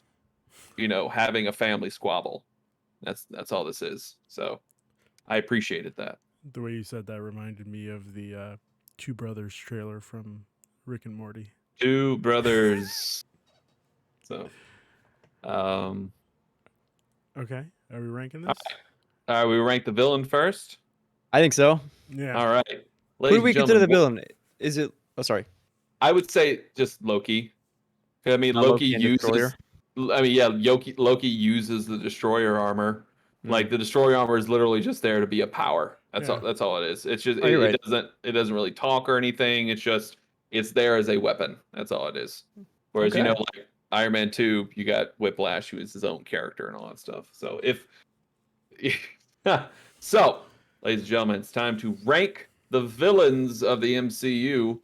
having a family squabble. That's all this is. So I appreciated that. The way you said that reminded me of the Two Brothers trailer from Rick and Morty. Two brothers. So, okay, are we ranking this? All right, we rank the villain first. I think so. Yeah. All right. Who do we consider the villain? Is it? Oh, sorry. I would say just Loki. I mean, Loki uses. I mean, yeah, Loki uses the destroyer armor. Like the destroyer armor is literally just there to be a power. That's all. That's all it is. It's just it doesn't really talk or anything. It's just it's there as a weapon. That's all it is. Whereas Iron Man 2, you got Whiplash, who is his own character and all that stuff. So so, ladies and gentlemen, it's time to rank the villains of the MCU.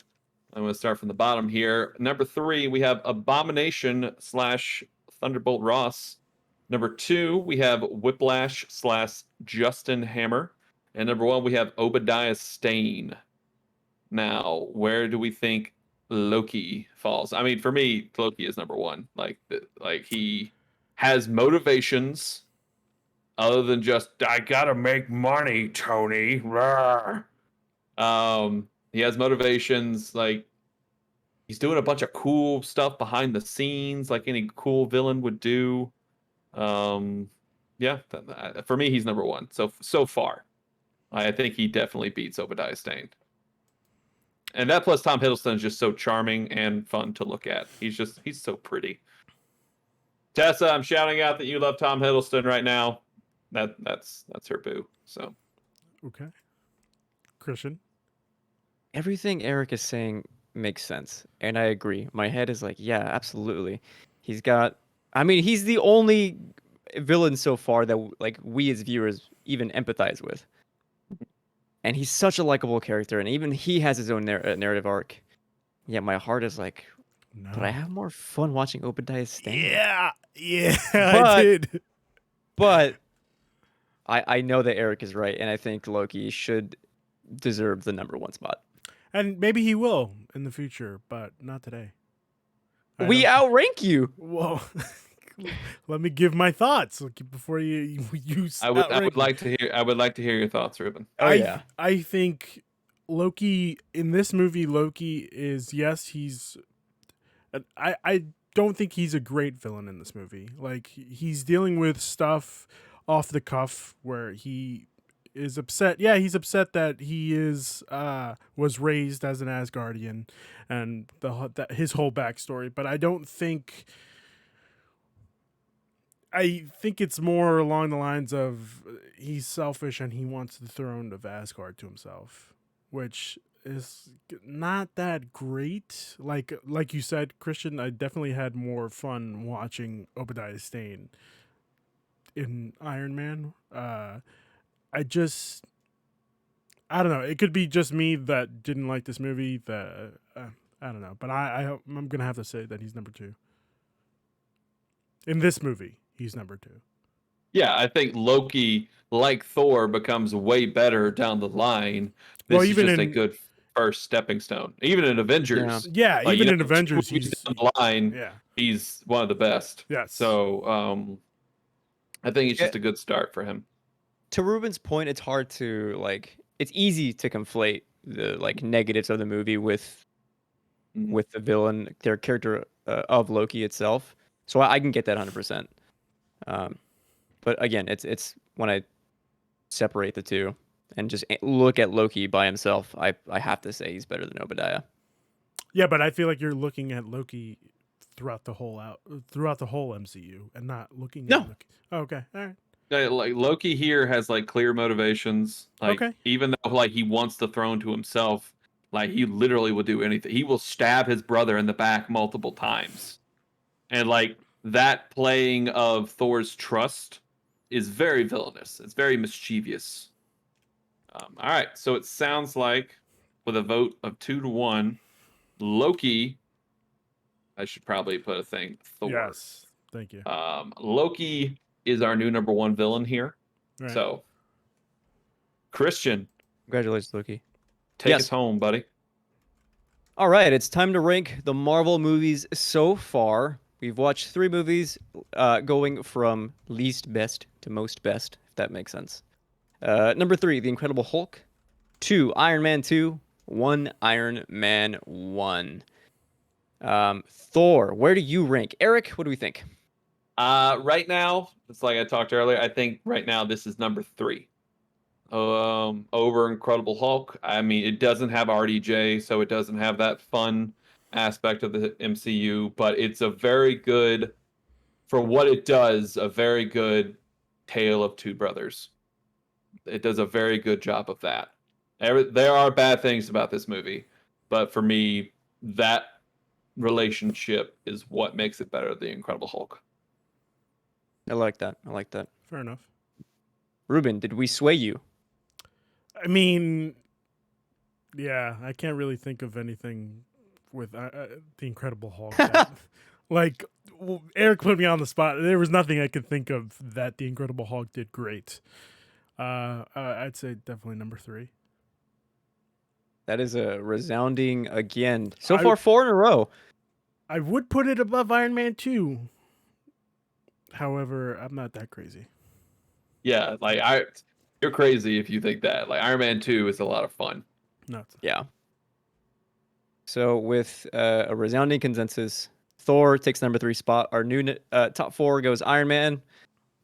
I'm going to start from the bottom here. Number 3, we have Abomination / Thunderbolt Ross. Number 2, we have Whiplash / Justin Hammer. And number 1, we have Obadiah Stane. Now, where do we think Loki falls? I mean, for me, Loki is number 1. Like he has motivations other than just I gotta make money, Tony. Rawr. He has motivations like he's doing a bunch of cool stuff behind the scenes, like any cool villain would do. Yeah, for me, he's number 1. So far, I think he definitely beats Obadiah Stane. And that plus Tom Hiddleston is just so charming and fun to look at. He's so pretty. Tessa, I'm shouting out that you love Tom Hiddleston right now. That's her boo. So Okay. Christian. Everything Eric is saying makes sense, and I agree. My head is like, yeah, absolutely. He's got. I mean, he's the only villain so far that like we as viewers even empathize with, and he's such a likable character, and even he has his own narrative arc. Yeah, my heart is like, No. but I have more fun watching Obadiah Stane. Yeah, But- I did. But I know that Eric is right, and I think Loki should deserve the number 1 spot. And maybe he will in the future, but not today. I We don't- outrank you. Whoa. Let me give my thoughts before you I would like to hear your thoughts, Ruben. Oh, yeah. I think Loki in this movie, Loki is he's. I don't think he's a great villain in this movie. Like he's dealing with stuff off the cuff where he is upset. Yeah, he's upset that he was raised as an Asgardian and his whole backstory. But I think it's more along the lines of he's selfish and he wants the throne of Asgard to himself, which is not that great. Like you said, Christian, I definitely had more fun watching Obadiah Stane in Iron Man. I don't know. It could be just me that didn't like this movie. That I don't know, but I'm gonna have to say that he's number 2 in this movie. He's number 2. Yeah, I think Loki, like Thor, becomes way better down the line. This Well, is even just a in- good first stepping stone. Even in Avengers, Yeah, like, even you in know, Avengers, 2 movies he's down the line. yeah. He's one of the best. Yes. So I think it's just a good start for him. To Ruben's point, it's hard to it's easy to conflate the negatives of the movie with Mhm. the villain, their character of Loki itself. So I can get that 100%. But again, it's when I separate the two and just look at Loki by himself, I have to say he's better than Obadiah. Yeah, but I feel like you're looking at Loki throughout the whole MCU and not looking No. at Loki. Oh, okay. All right. Like Loki here has like clear motivations. Like Okay. even though like he wants the throne to himself, like he literally will do anything. He will stab his brother in the back multiple times. And like that playing of Thor's trust is very villainous. It's very mischievous. All right, so it sounds like with a vote of 2-1, Loki. I should probably put a thing. Thor. Yes. Thank you. Loki is our new number 1 villain here. Right. So, Christian, Congratulations, Loki. take Yes. us home, buddy. All right, it's time to rank the Marvel movies so far. We've watched 3 movies, going from least best to most best, if that makes sense. Number 3, The Incredible Hulk. 2, Iron Man 2. 1, Iron Man 1. Thor, where do you rank? Eric, what do we think? Right now, it's like I talked earlier. I think right now this is number 3. Over Incredible Hulk. I mean, it doesn't have RDJ, so it doesn't have that fun aspect of the MCU, but it's a very good, for what it does, a very good tale of 2 brothers. It does a very good job of that. There are bad things about this movie, but for me, that relationship is what makes it better than the Incredible Hulk. I like that. I like that. Fair enough. Ruben, did we sway you? I mean, yeah, I can't really think of anything with the Incredible Hulk. Like, Eric put me on the spot. There was nothing I could think of that the Incredible Hulk did great. I'd say definitely number 3. That is a resounding again. So I- far, 4 in a row. I would put it above Iron Man 2. However, I'm not that crazy. Yeah, like you're crazy if you think that. Like Iron Man 2 is a lot of fun. Nuts. Yeah. So with a resounding consensus, Thor takes number 3 spot. Our new top 4 goes Iron Man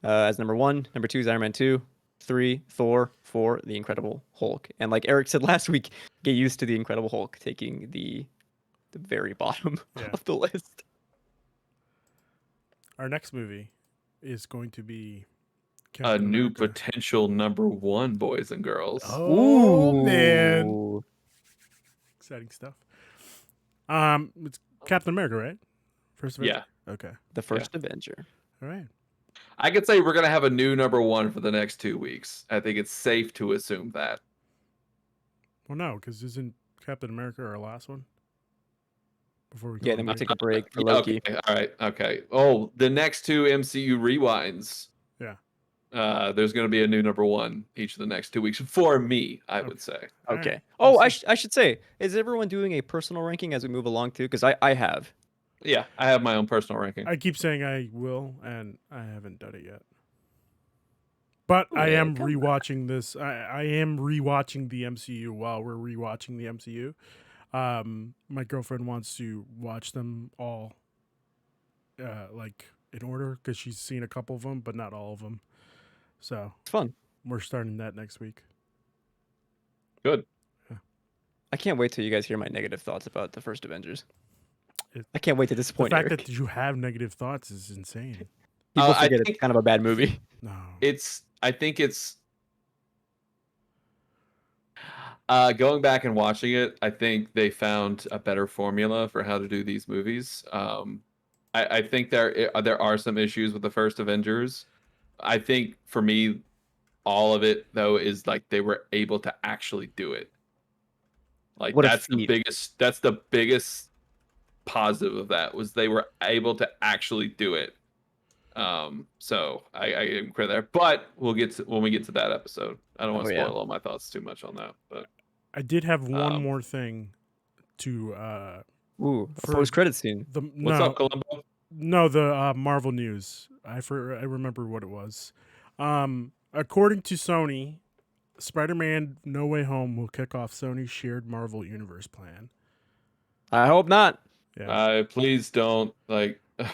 as number 1. Number 2 is Iron Man 2. 3, Thor. 4, The Incredible Hulk. And like Eric said last week, get used to The Incredible Hulk taking the very bottom of the list. Our next movie is going to be A Captain new America. potential number 1, boys and girls. Oh man, Ooh. exciting stuff. It's Captain America, right? First Avenger? Yeah. Okay. The first Avenger. All right. I could say we're gonna have a new number 1 for the next 2 weeks. I think it's safe to assume that. Well, no, because isn't Captain America our last one? Before we go Yeah, on then we break? take a break for Yeah, Loki. okay, all right. Okay. Oh, the next 2 MCU rewinds. Yeah. There's gonna be a new number 1 each of the next 2 weeks for me. I would say. All Okay. right. Oh, We'll I see. should say, is everyone doing a personal ranking as we move along too? Because I have. Yeah, I have my own personal ranking. I keep saying I will, and I haven't done it yet. But I Yeah, am come on. rewatching this. I am rewatching the MCU while we're rewatching the MCU. My girlfriend wants to watch them all, like in order, because she's seen a couple of them, but not all of them. So It's fun. we're starting that next week. Good. I can't wait till you guys hear my negative thoughts about the first Avengers. It- I can't wait to The disappoint fact Eric. that you have negative thoughts is insane. People I forget think- it's kind of a bad movie. No. I think it's going back and watching it, I think they found a better formula for how to do these movies. I think there are some issues with the first Avengers. I think for me, all of it though is like they were able to actually do it. Like What a that's the feat. biggest positive of that was they were able to actually do it. So I give them credit there, but we'll get to when we get to that episode. I don't want to Oh, yeah. spoil all my thoughts too much on that, but I did have one Um, more thing to Ooh, a For- post-credit scene. what's up, Columbo? the Marvel news. I remember what it was. According to Sony, Spider-Man: No Way Home will kick off Sony's shared Marvel Universe plan. I hope not. Yeah, Please don't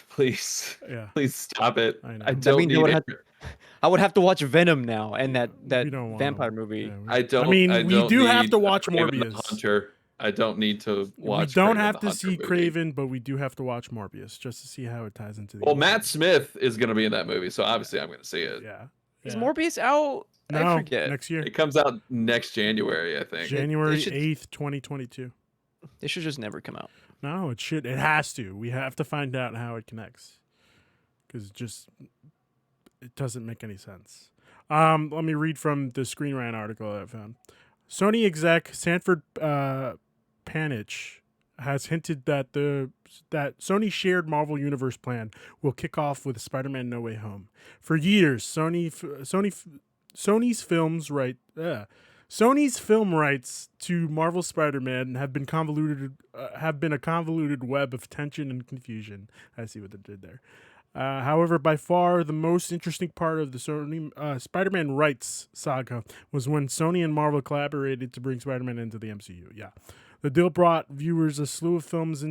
please yeah. please stop it. I know. I That don't means I need would it. have I would have to watch Venom now and Yeah, that we don't want vampire them. movie. Yeah, I don't. mean, I we don't do have need to watch Kraven the Morbius. Hunter. I don't need to watch. We don't Kraven have the to Hunter see movie. Craven, but we do have to watch Morbius just to see how it ties into the. Well, MCU. Matt Smith is going to be in that movie, so obviously I'm going to see it. Yeah. Is yeah. Morbius out? I No, forget. next year, It comes out next January, I think. January should- 8th, 2022. It should just never come out. No, it should. It has to. We have to find out how it connects, because it doesn't make any sense. Let me read from the Screen Rant article that I found. Sony exec Sanford Panich has hinted that that Sony's shared Marvel Universe plan will kick off with Spider-Man: No Way Home. For years, Sony's film rights to Marvel Spider-Man have been a convoluted web of tension and confusion. I see what they did there. However, by far the most interesting part of the Sony Spider-Man rights saga was when Sony and Marvel collaborated to bring Spider-Man into the MCU. Yeah. The deal brought viewers a slew of films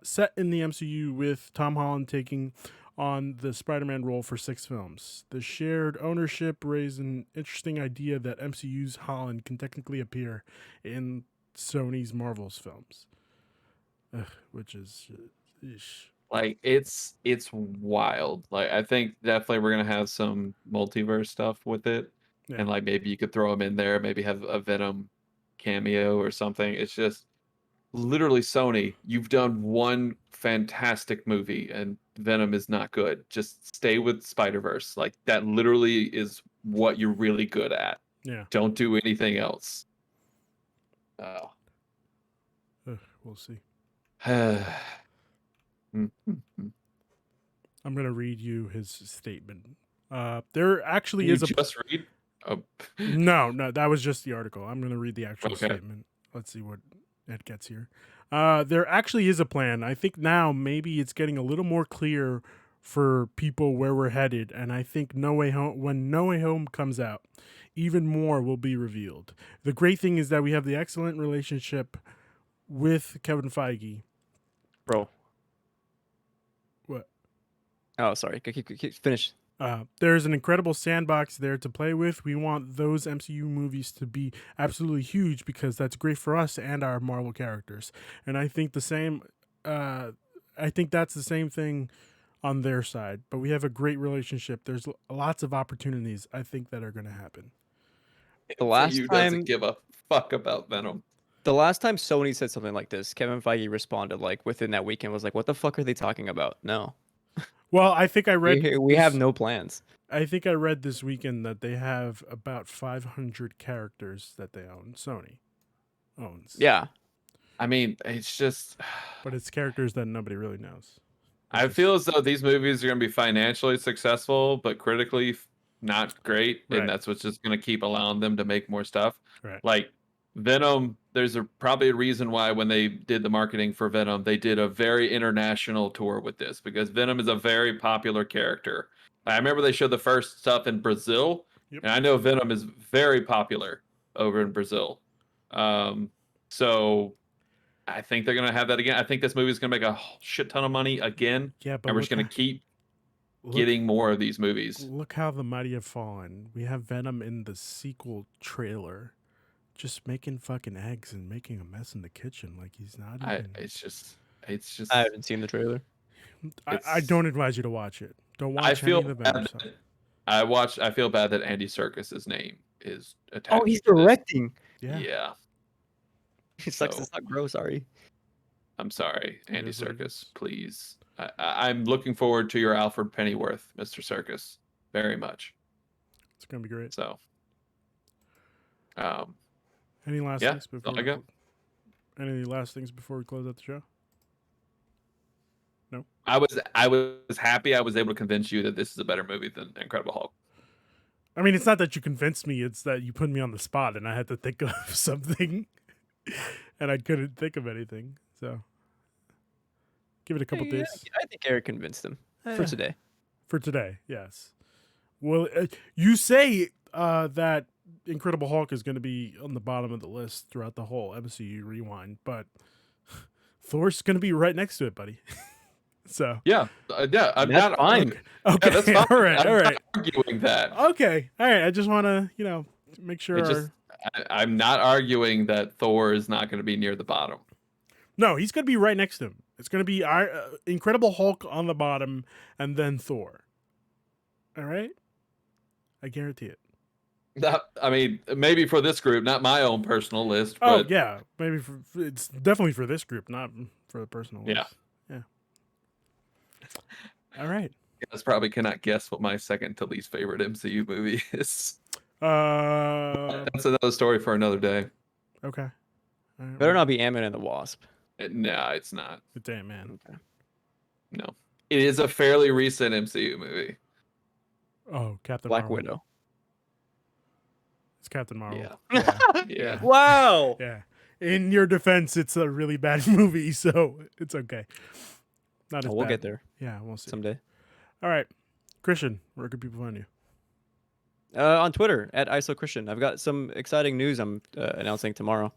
set in the MCU, with Tom Holland taking on the Spider-Man role for 6 films. The shared ownership raised an interesting idea that MCU's Holland can technically appear in Sony's Marvel's films. Which is... Like it's wild. Like I think definitely we're gonna have some multiverse stuff with it, Yeah. and like maybe you could throw them in there. Maybe have a Venom cameo or something. It's just literally Sony, you've done one fantastic movie and Venom is not good. Just stay with Spider-Verse. Like that literally is what you're really good at. Yeah. Don't do anything else. Oh. We'll see. Mm. I'm gonna read you his statement. There actually You is a just read? Oh. no. That was just the article. I'm gonna read the actual Okay. statement. Let's see what it gets here. There actually is a plan. I think now maybe it's getting a little more clear for people where we're headed, and I think when No Way Home comes out, even more will be revealed. The great thing is that we have the excellent relationship with Kevin Feige. Bro. What? Oh, sorry. Keep finish. There's an incredible sandbox there to play with. We want those MCU movies to be absolutely huge because that's great for us and our Marvel characters. And I think the same. I think that's the same thing on their side. But we have a great relationship. There's lots of opportunities I think that are going to happen. The last MCU time doesn't give a fuck about Venom. the last time Sony said something like this, Kevin Feige responded like within that weekend was like, "What the fuck are they talking about? No, Well, I think I read we have no plans." I think I read this weekend that they have about 500 characters that they own. Sony owns. Yeah, I mean, it's just. But it's characters that nobody really knows. I feel as though these movies are going to be financially successful, but critically not great, Right. and that's what's just going to keep allowing them to make more stuff. Right. Like Venom, there's probably a reason why when they did the marketing for Venom, they did a very international tour with this because Venom is a very popular character. I remember they showed the first stuff in Brazil, Yep. and I know Venom is very popular over in Brazil. So I think they're gonna have that again. I think this movie is gonna make a shit ton of money again, Yeah, but and we're just gonna keep getting more of these movies. Look how the mighty have fallen. We have Venom in the sequel trailer, just making fucking eggs and making a mess in the kitchen like he's not even. It's just. I haven't seen the trailer. I don't advise you to watch it. Don't watch I feel any of the Venom bad. stuff. I feel bad that Andy Serkis's name is attached. Oh, he's to this. directing. Yeah. He sucks. So- It's not gross. Sorry. I'm sorry, It Andy is what it Serkis. is. Please, I'm looking forward to your Alfred Pennyworth, Mr. Serkis, very much. It's gonna be great. So, Any last yeah, things that's before? all I got. Any last things before we close out the show? No. I was happy I was able to convince you that this is a better movie than Incredible Hulk. I mean, it's not that you convinced me; it's that you put me on the spot, and I had to think of something, and I couldn't think of anything. So, give it a couple days I think Eric convinced him for today. for today. Yes. Well, you say that Incredible Hulk is going to be on the bottom of the list throughout the whole MCU rewind, but Thor's going to be right next to it, buddy. So Yeah, I'm That's not fine. okay, Yeah, that's fine. all right, I'm all not right, arguing that. okay, all right. I just want to, make sure. I'm not arguing that Thor is not going to be near the bottom. No, he's going to be right next to him. It's going to be our Incredible Hulk on the bottom, and then Thor. All right, I guarantee it. I mean, maybe for this group, not my own personal list. Oh But yeah, maybe it's definitely for this group, not for the personal. Yeah. list. Yeah. All right. you guys probably cannot guess what my second to least favorite MCU movie is. That's another story for another day. Okay. All right, Better not be Ant-Man and the Wasp. No, it's not. Damn man. Okay. No, it is a fairly recent MCU movie. Oh, Captain Black Marvel. Widow. It's Captain Marvel. Yeah. Yeah. Yeah. Wow. Yeah. In your defense, it's a really bad movie, so it's okay. Not as We'll bad. get there Yeah, we'll see. someday. All right, Christian, where can people find you? On Twitter at ISOChristian. I've got some exciting news I'm announcing tomorrow.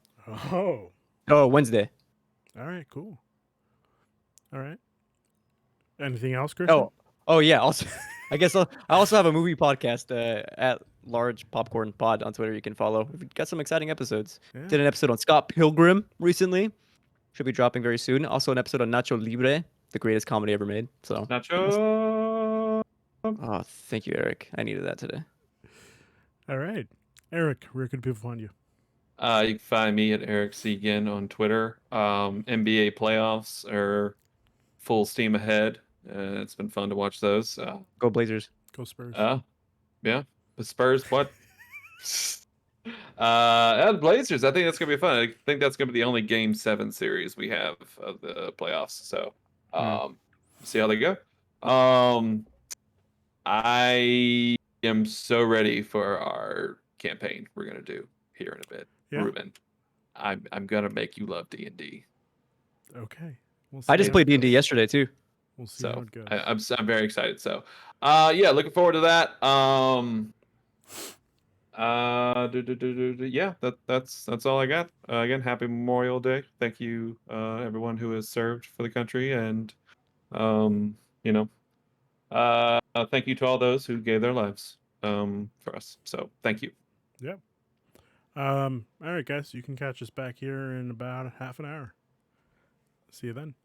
Oh, Wednesday. all right, cool. All right. Anything else, Christian? Oh yeah. Also, I guess I also have a movie podcast at Large Popcorn Pod on Twitter. You can follow. We've got some exciting episodes. Yeah. Did an episode on Scott Pilgrim recently. Should be dropping very soon. Also an episode on Nacho Libre, the greatest comedy ever made. So. Nacho. Oh, thank you, Eric. I needed that today. All right, Eric, where can people find you? You can find me at Eric Segan on Twitter. NBA playoffs are full steam ahead. It's been fun to watch those. Go Blazers. Go Spurs. Yeah. The Spurs, what? The Blazers. I think that's gonna be fun. I think that's gonna be the only Game 7 series we have of the playoffs. So, see how they go. I am so ready for our campaign we're gonna do here in a bit. Yeah. Ruben, I'm gonna make you love D&D. Okay. We'll I see just how played it D&D goes. yesterday too. We'll see how So it goes. I'm very excited. So, yeah, looking forward to that. Yeah, that's all I got. Again, happy Memorial Day. Thank you, everyone who has served for the country, and you know, thank you to all those who gave their lives for us. So, thank you. Yep. All right, guys. You can catch us back here in about half an hour. See you then.